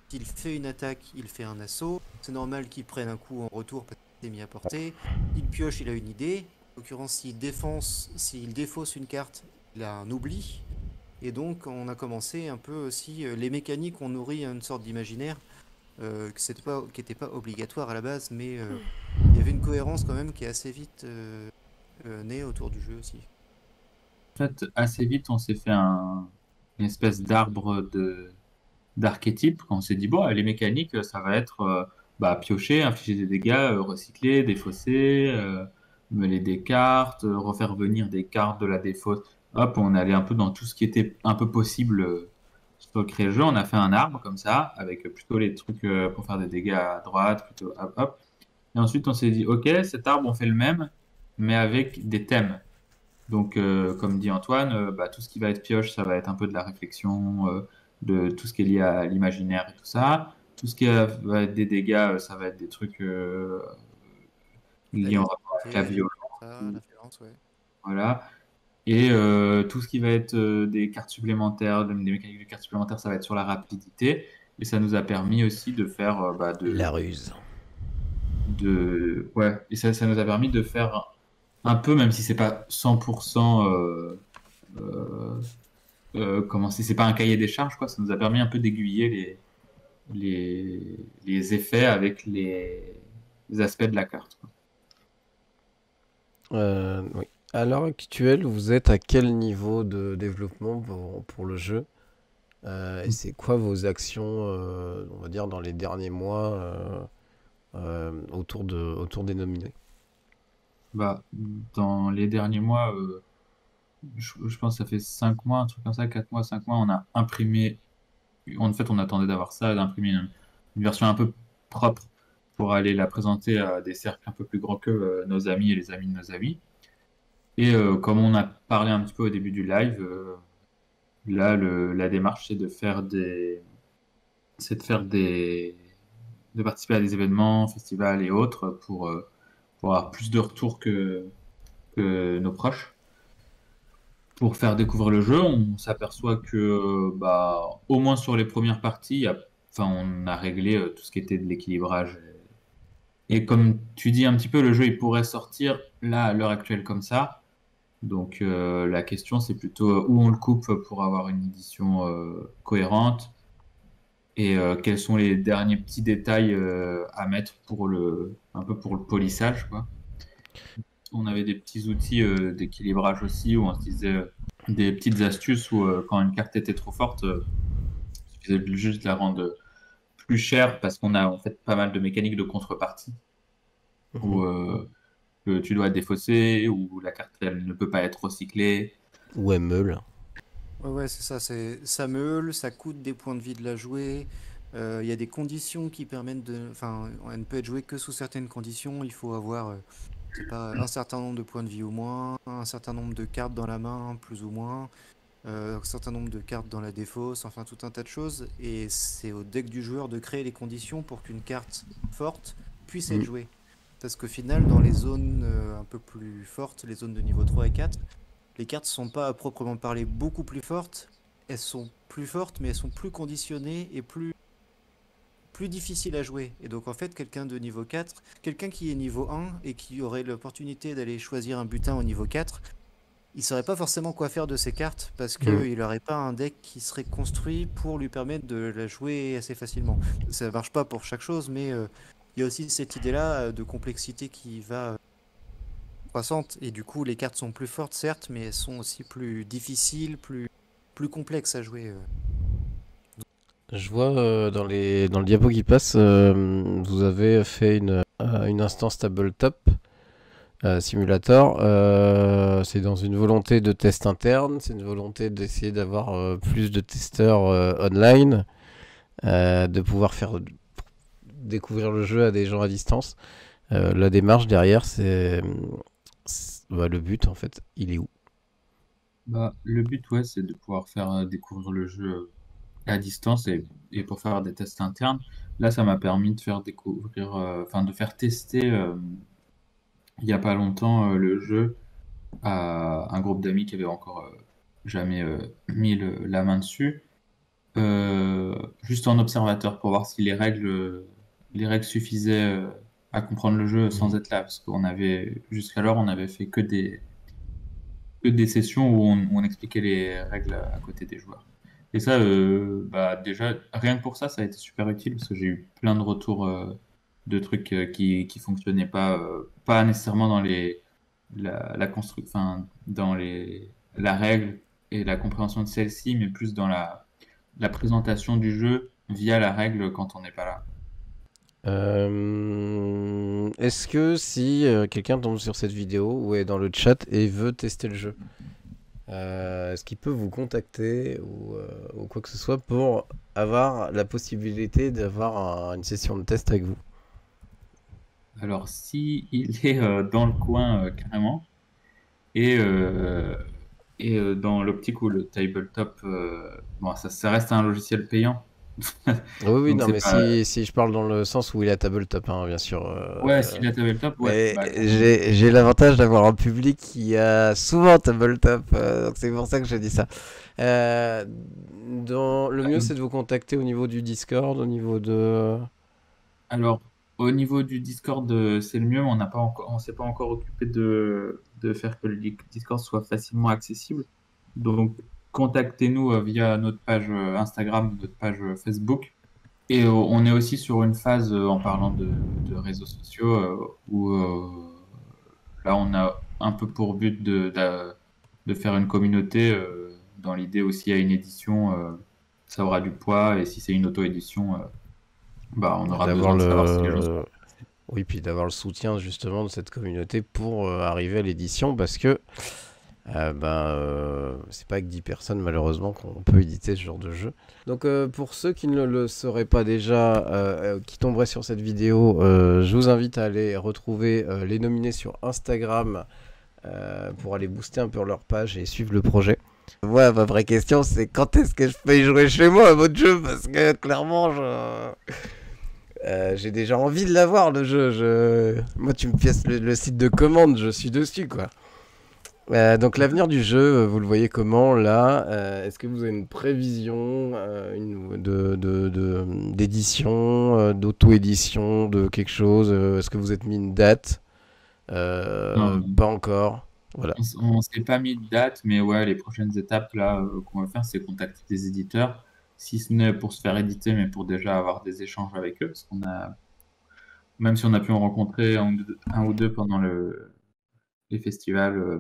qu'il fait une attaque, il fait un assaut. C'est normal qu'il prenne un coup en retour parce qu'il s'est mis à portée. Il pioche, il a une idée. En l'occurrence, s'il défausse une carte, il a un oubli. Et donc, on a commencé un peu aussi. Les mécaniques ont nourri une sorte d'imaginaire qui n'était pas obligatoire à la base, mais il y avait une cohérence quand même qui est assez vite née autour du jeu aussi. fait, assez vite, on s'est fait une espèce d'arbre d'archétypes quand on s'est dit, bon, les mécaniques, ça va être bah, piocher, infliger des dégâts, recycler, défausser, mêler des cartes, refaire venir des cartes de la défausse. Hop, on allait un peu dans tout ce qui était un peu possible sur créer le jeu. On a fait un arbre comme ça, avec plutôt les trucs pour faire des dégâts à droite, plutôt hop, hop. Et ensuite, on s'est dit, ok, cet arbre, on fait le même, mais avec des thèmes. Donc, comme dit Antoine, bah, tout ce qui va être pioche, ça va être un peu de la réflexion, de tout ce qui est lié à l'imaginaire et tout ça. Tout ce qui va être des dégâts, ça va être des trucs La liés en rapport avec la vitalité, violence. ça, la violence, ouais. Voilà. Et tout ce qui va être des cartes supplémentaires, des mécaniques de cartes supplémentaires, ça va être sur la rapidité. Et ça nous a permis aussi de faire bah, La ruse. ouais. Et ça nous a permis de faire un peu, même si c'est pas 100%. Euh, comment c'est pas un cahier des charges, quoi. Ça nous a permis un peu d'aiguiller les effets avec les aspects de la carte, quoi. Oui. À l'heure actuelle, vous êtes à quel niveau de développement pour le jeu? Et c'est quoi vos actions, on va dire, dans les derniers mois autour des nominés? Bah, dans les derniers mois, je pense que ça fait 5 mois, un truc comme ça, 4 mois, 5 mois, on a imprimé. En fait, on attendait d'avoir ça, d'imprimer une version un peu propre pour aller la présenter à des cercles un peu plus grands que nos amis et les amis de nos amis. Et comme on a parlé un petit peu au début du live, là, la démarche, c'est de faire de participer à des événements, festivals et autres pour avoir plus de retours que nos proches. Pour faire découvrir le jeu, on s'aperçoit que, bah, au moins sur les premières parties, enfin, on a réglé tout ce qui était de l'équilibrage. Et comme tu dis un petit peu, le jeu il pourrait sortir là à l'heure actuelle comme ça. Donc la question c'est plutôt où on le coupe pour avoir une édition cohérente et quels sont les derniers petits détails à mettre un peu pour le polissage, quoi. On avait des petits outils d'équilibrage aussi où on se disait des petites astuces où quand une carte était trop forte, il suffisait juste de la rendre plus chère parce qu'on a en fait pas mal de mécaniques de contrepartie où que tu dois défausser, où la carte elle ne peut pas être recyclée. Ou elle meule. Ouais, c'est ça, ça meule, ça coûte des points de vie de la jouer. Il y a des conditions qui permettent de. Enfin, elle ne peut être jouée que sous certaines conditions. Il faut avoir, je sais pas, un certain nombre de points de vie au moins, un certain nombre de cartes dans la main, plus ou moins, un certain nombre de cartes dans la défausse, enfin tout un tas de choses. Et c'est au deck du joueur de créer les conditions pour qu'une carte forte puisse être Mm. jouée. Parce qu'au final, dans les zones un peu plus fortes, les zones de niveau 3 et 4, les cartes sont pas à proprement parler beaucoup plus fortes. Elles sont plus fortes, mais elles sont plus conditionnées et plus difficiles à jouer. Et donc en fait, quelqu'un de niveau 4, quelqu'un qui est niveau 1 et qui aurait l'opportunité d'aller choisir un butin au niveau 4, il saurait pas forcément quoi faire de ces cartes parce Mm. qu'il n'aurait pas un deck qui serait construit pour lui permettre de la jouer assez facilement. Ça marche pas pour chaque chose, mais il y a aussi cette idée-là de complexité qui va croissante. Et du coup, les cartes sont plus fortes, certes, mais elles sont aussi plus difficiles, plus complexes à jouer. Je vois dans le diapo qui passe, vous avez fait une instance tabletop simulator. C'est dans une volonté de test interne, c'est une volonté d'essayer d'avoir plus de testeurs online, de pouvoir faire découvrir le jeu à des gens à distance. La démarche derrière, bah, le but en fait, il est où? Bah, le but, ouais, c'est de pouvoir faire découvrir le jeu à distance et pour faire des tests internes. Là, ça m'a permis de faire découvrir, enfin, de faire tester il n'y a pas longtemps le jeu à un groupe d'amis qui avait encore jamais mis la main dessus, juste en observateur pour voir si les règles suffisaient à comprendre le jeu sans être là, parce qu'on avait jusqu'alors on avait fait que des sessions où on expliquait les règles à côté des joueurs. Et ça, bah déjà, rien que pour ça, ça a été super utile parce que j'ai eu plein de retours de trucs qui fonctionnaient pas nécessairement dans enfin, dans la règle et la compréhension de celle-ci, mais plus dans la présentation du jeu via la règle quand on n'est pas là. Est-ce que si quelqu'un tombe sur cette vidéo ou est dans le chat et veut tester le jeu, est-ce qu'il peut vous contacter ou quoi que ce soit pour avoir la possibilité d'avoir une session de test avec vous? Alors, si il est dans le coin carrément, et, euh, et dans l'optique où le tabletop, bon, ça reste un logiciel payant. Oui, oui, Donc non, c'est mais pas. si je parle dans le sens où il est à tabletop, hein, bien sûr. Ouais, si la tabletop, ouais. Mais Bah, j'ai l'avantage d'avoir un public qui a souvent tabletop, donc c'est pour ça que j'ai dit ça. Le mieux, c'est de vous contacter au niveau du Discord, au niveau de... alors, au niveau du Discord, c'est le mieux, mais on s'est pas encore occupé de faire que le Discord soit facilement accessible. Donc, contactez-nous via notre page Instagram, notre page Facebook. Et on est aussi sur une phase, en parlant de réseaux sociaux, où là, on a un peu pour but de faire une communauté. Dans l'idée aussi, il y a une édition, ça aura du poids. Et si c'est une auto-édition, bah, on aura d'avoir besoin de savoir si les gens sont intéressés. Oui, puis d'avoir le soutien justement de cette communauté pour arriver à l'édition, parce que c'est pas avec 10 personnes malheureusement qu'on peut éditer ce genre de jeu. Donc pour ceux qui ne le sauraient pas déjà, qui tomberaient sur cette vidéo, je vous invite à aller retrouver les nominés sur Instagram pour aller booster un peu leur page et suivre le projet. Ouais, ma vraie question c'est quand est-ce que je peux y jouer chez moi à votre jeu, parce que clairement j'ai déjà envie de l'avoir le jeu. Moi tu me pièces le site de commande, je suis dessus quoi. Donc l'avenir du jeu, vous le voyez comment là? Est-ce que vous avez une prévision d'édition, d'auto-édition, de quelque chose? Est-ce que vous êtes mis une date? Non, Pas encore. Voilà. on s'est pas mis de date, mais ouais, les prochaines étapes là qu'on va faire, c'est contacter des éditeurs, si ce n'est pour se faire éditer, mais pour déjà avoir des échanges avec eux, parce qu'on a, même si on a pu en rencontrer un ou deux pendant les festivals,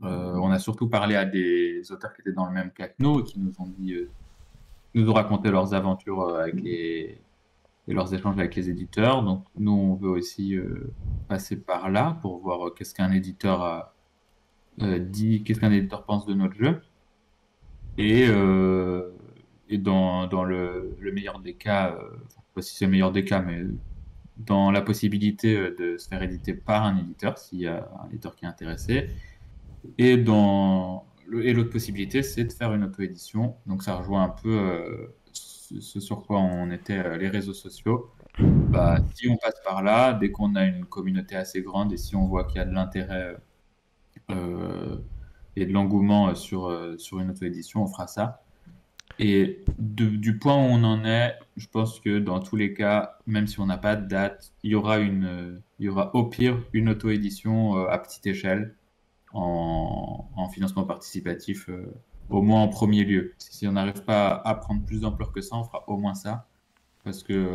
on a surtout parlé à des auteurs qui étaient dans le même cas que nous et qui nous ont dit, nous ont raconté leurs aventures et leurs échanges avec les éditeurs. Donc nous, on veut aussi passer par là pour voir qu'est-ce qu'un éditeur dit, qu'est-ce qu'un éditeur pense de notre jeu. Et dans le meilleur des cas, enfin, je sais pas si c'est le meilleur des cas, mais dans la possibilité de se faire éditer par un éditeur, s'il y a un éditeur qui est intéressé. Et l'autre possibilité, c'est de faire une auto-édition. Donc ça rejoint un peu ce sur quoi on était les réseaux sociaux. Bah, si on passe par là, dès qu'on a une communauté assez grande et si on voit qu'il y a de l'intérêt et de l'engouement sur une auto-édition, on fera ça. Et du point où on en est, je pense que dans tous les cas, même si on n'a pas de date, il y aura au pire une auto-édition à petite échelle en financement participatif, au moins en premier lieu. Si on n'arrive pas à prendre plus d'ampleur que ça, on fera au moins ça, parce que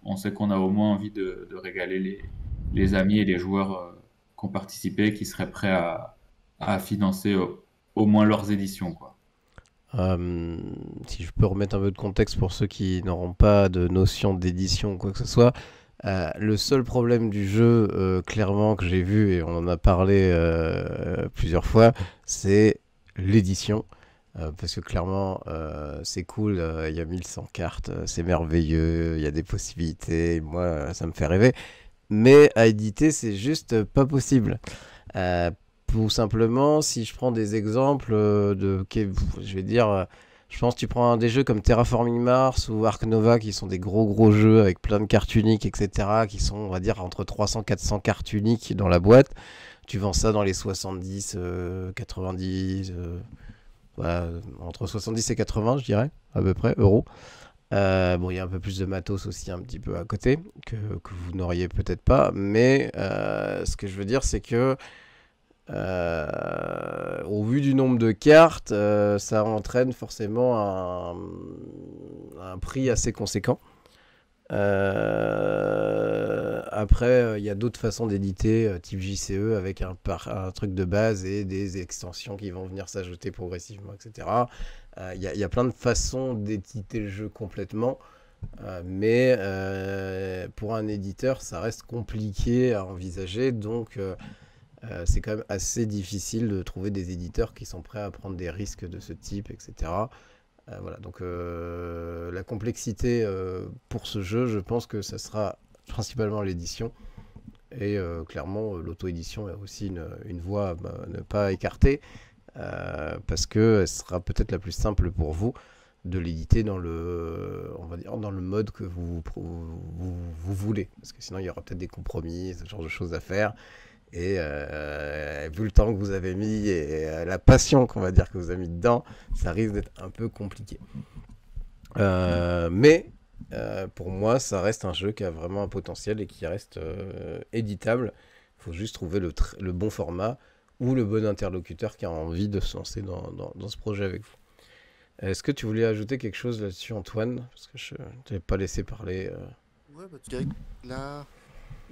on sait qu'on a au moins envie de régaler les amis et les joueurs qui ont participé, qui seraient prêts à financer au moins leurs éditions, quoi. Si je peux remettre un peu de contexte pour ceux qui n'auront pas de notion d'édition ou quoi que ce soit, le seul problème du jeu, clairement, que j'ai vu, et on en a parlé plusieurs fois, c'est l'édition. Parce que clairement, c'est cool, il y a 1100 cartes, c'est merveilleux, il y a des possibilités, moi, ça me fait rêver. Mais à éditer, c'est juste pas possible. Tout simplement, si je prends des exemples je vais dire, je pense que tu prends des jeux comme Terraforming Mars ou Ark Nova, qui sont des gros jeux avec plein de cartes uniques, etc., qui sont, on va dire, entre 300 400 cartes uniques dans la boîte. Tu vends ça dans les 70, 90, voilà, entre 70 et 80, je dirais, à peu près, euros. Bon, il y a un peu plus de matos aussi un petit peu à côté, que vous n'auriez peut-être pas, mais ce que je veux dire, c'est que au vu du nombre de cartes, ça entraîne forcément un prix assez conséquent. Après, il y a d'autres façons d'éditer, type JCE, avec un truc de base et des extensions qui vont venir s'ajouter progressivement, etc. Il y a plein de façons d'éditer le jeu complètement. Mais pour un éditeur, ça reste compliqué à envisager. Donc, c'est quand même assez difficile de trouver des éditeurs qui sont prêts à prendre des risques de ce type, etc. Voilà, donc la complexité pour ce jeu, je pense que ça sera principalement l'édition. Et clairement, l'auto-édition est aussi une voie à ne pas écarter, parce que elle sera peut-être la plus simple pour vous de l'éditer dans on va dire, dans le mode que vous voulez. Parce que sinon, il y aura peut-être des compromis, ce genre de choses à faire. Et vu le temps que vous avez mis et la passion qu'on va dire que vous avez mis dedans, ça risque d'être un peu compliqué. Mais pour moi, ça reste un jeu qui a vraiment un potentiel et qui reste éditable. Il faut juste trouver le bon format ou le bon interlocuteur qui a envie de se lancer dans ce projet avec vous. Est-ce que tu voulais ajouter quelque chose là-dessus, Antoine? Parce que je ne t'avais pas laissé parler. Ouais, bah, tu dirais que là,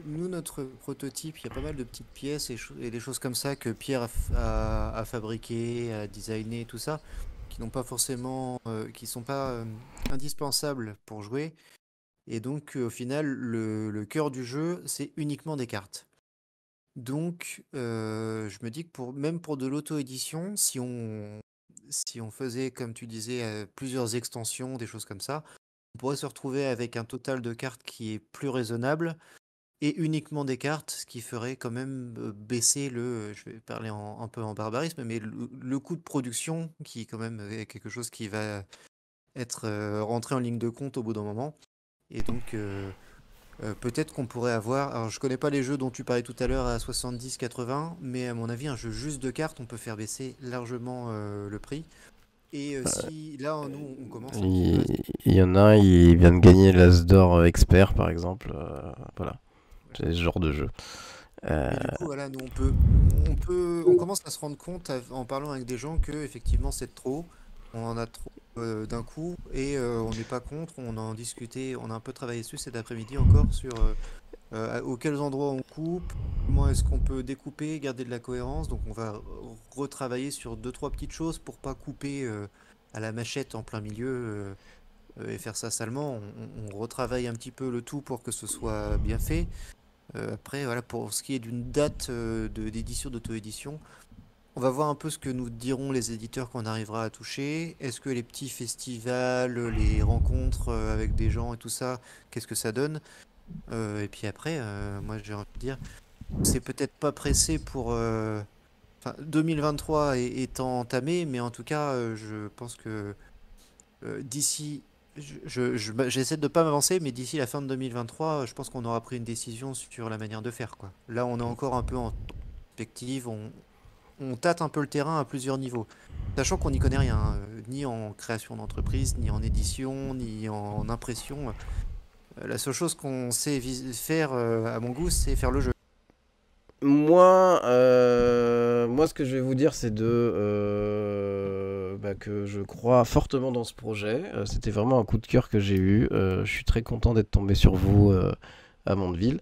nous, notre prototype, il y a pas mal de petites pièces et des choses comme ça que Pierre a fabriquées, a designé, tout ça, qui n'ont pas forcément, qui sont pas indispensables pour jouer. Et donc, au final, le cœur du jeu, c'est uniquement des cartes. Donc, je me dis que même pour de l'auto-édition, si on faisait, comme tu disais, plusieurs extensions, des choses comme ça, on pourrait se retrouver avec un total de cartes qui est plus raisonnable et uniquement des cartes, ce qui ferait quand même baisser je vais parler un peu en barbarisme, mais le coût de production, qui quand même est quelque chose qui va être rentré en ligne de compte au bout d'un moment. Et donc, peut-être qu'on pourrait avoir. Alors, je connais pas les jeux dont tu parlais tout à l'heure à 70-80, mais à mon avis, un jeu juste de cartes, on peut faire baisser largement le prix. Et si là, nous, on commence un petit peu à. Il y en a un, il vient de gagner l'As d'or expert, par exemple. Voilà, c'est ce genre de jeu. Mais du coup, voilà, nous, on commence à se rendre compte en parlant avec des gens que effectivement, c'est trop. On en a trop d'un coup et on n'est pas contre. On en discuté, on a un peu travaillé dessus cet après-midi encore sur auxquels endroits on coupe, comment est-ce qu'on peut découper, garder de la cohérence. Donc, on va retravailler sur deux, trois petites choses pour pas couper à la machette en plein milieu et faire ça salement. On retravaille un petit peu le tout pour que ce soit bien fait. Après, voilà, pour ce qui est d'une date d'édition, d'auto-édition, on va voir un peu ce que nous diront les éditeurs qu'on arrivera à toucher. Est-ce que les petits festivals, les rencontres avec des gens et tout ça, qu'est-ce que ça donne? Et puis après, moi j'ai envie de dire, c'est peut-être pas pressé pour. Enfin, 2023 étant entamé, mais en tout cas, je pense que d'ici. J'essaie de ne pas m'avancer, mais d'ici la fin de 2023, je pense qu'on aura pris une décision sur la manière de faire, quoi. Là, on est encore un peu en perspective, on tâte un peu le terrain à plusieurs niveaux. Sachant qu'on n'y connaît rien, hein, ni en création d'entreprise, ni en édition, ni en impression. La seule chose qu'on sait faire, à mon goût, c'est faire le jeu. Moi, ce que je vais vous dire, c'est que je crois fortement dans ce projet. C'était vraiment un coup de cœur que j'ai eu. Je suis très content d'être tombé sur vous à Mondeville.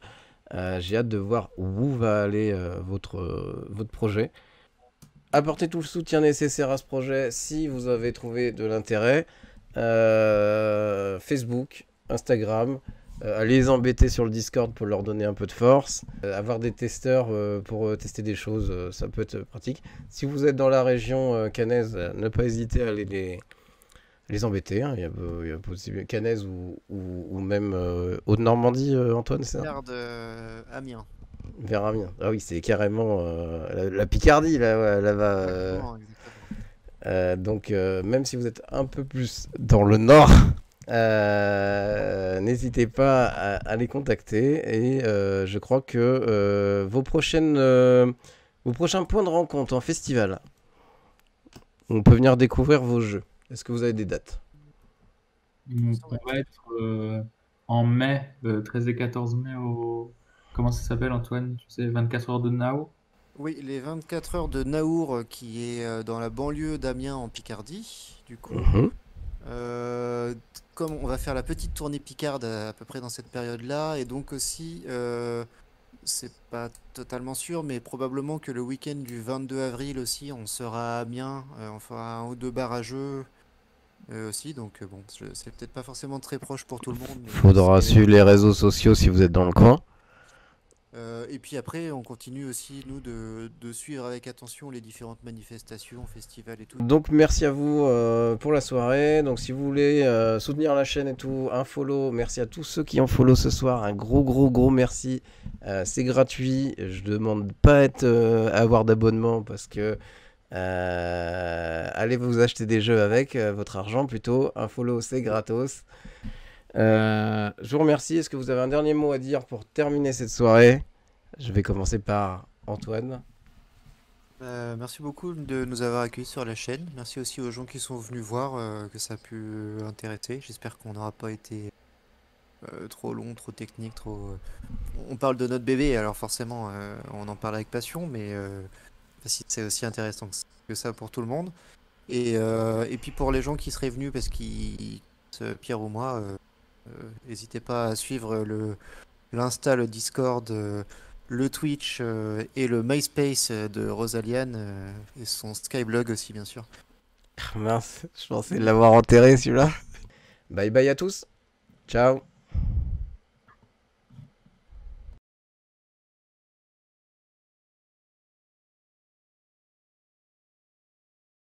J'ai hâte de voir où va aller votre projet. Apportez tout le soutien nécessaire à ce projet si vous avez trouvé de l'intérêt. Facebook, Instagram. Allez les embêter sur le Discord pour leur donner un peu de force. Avoir des testeurs pour tester des choses, ça peut être pratique. Si vous êtes dans la région cannaise, ne pas hésiter à aller les embêter. Hein. Il y a possible cannaise ou même Haute-Normandie, Antoine, c'est ça? Garde Amiens. Vers Amiens. Ah oui, c'est carrément la Picardie là-bas. Exactement. Donc, même si vous êtes un peu plus dans le nord, n'hésitez pas à les contacter. Et je crois que vos prochains points de rencontre en festival, on peut venir découvrir vos jeux. Est-ce que vous avez des dates? On va être en mai, 13 et 14 mai, comment ça s'appelle, Antoine? Tu sais, 24 heures de Nao? Oui, les 24 heures de Naour, qui est dans la banlieue d'Amiens en Picardie, du coup. Mhm. Comme on va faire la petite tournée Picarde à peu près dans cette période-là, et donc aussi, c'est pas totalement sûr, mais probablement que le week-end du 22 avril aussi, on sera à Amiens, on fera un ou deux bars à jeux aussi, donc bon, c'est peut-être pas forcément très proche pour tout le monde, mais Faudra c'est. suivre les réseaux sociaux si vous êtes dans le coin. Et puis après, on continue aussi, nous, de suivre avec attention les différentes manifestations, festivals et tout. Donc merci à vous pour la soirée. Donc si vous voulez soutenir la chaîne et tout, un follow. Merci à tous ceux qui ont follow ce soir. Un gros merci. C'est gratuit. Je demande pas à avoir d'abonnement parce que allez vous acheter des jeux avec votre argent plutôt. Un follow c'est gratos. Je vous remercie. Est-ce que vous avez un dernier mot à dire pour terminer cette soirée? Je vais commencer par Antoine. Merci beaucoup de nous avoir accueillis sur la chaîne. Merci aussi aux gens qui sont venus voir, que ça a pu intéresser. J'espère qu'on n'aura pas été trop long, trop technique, trop. On parle de notre bébé, alors forcément, on en parle avec passion, mais si c'est aussi intéressant que ça pour tout le monde. Et puis pour les gens qui seraient venus parce qu'ils, Pierre ou moi, n'hésitez pas à suivre l'Insta, le Discord, le Twitch et le MySpace de Rosaliane et son Skyblog aussi, bien sûr. Mince, je pensais l'avoir enterré celui-là. Bye bye à tous. Ciao.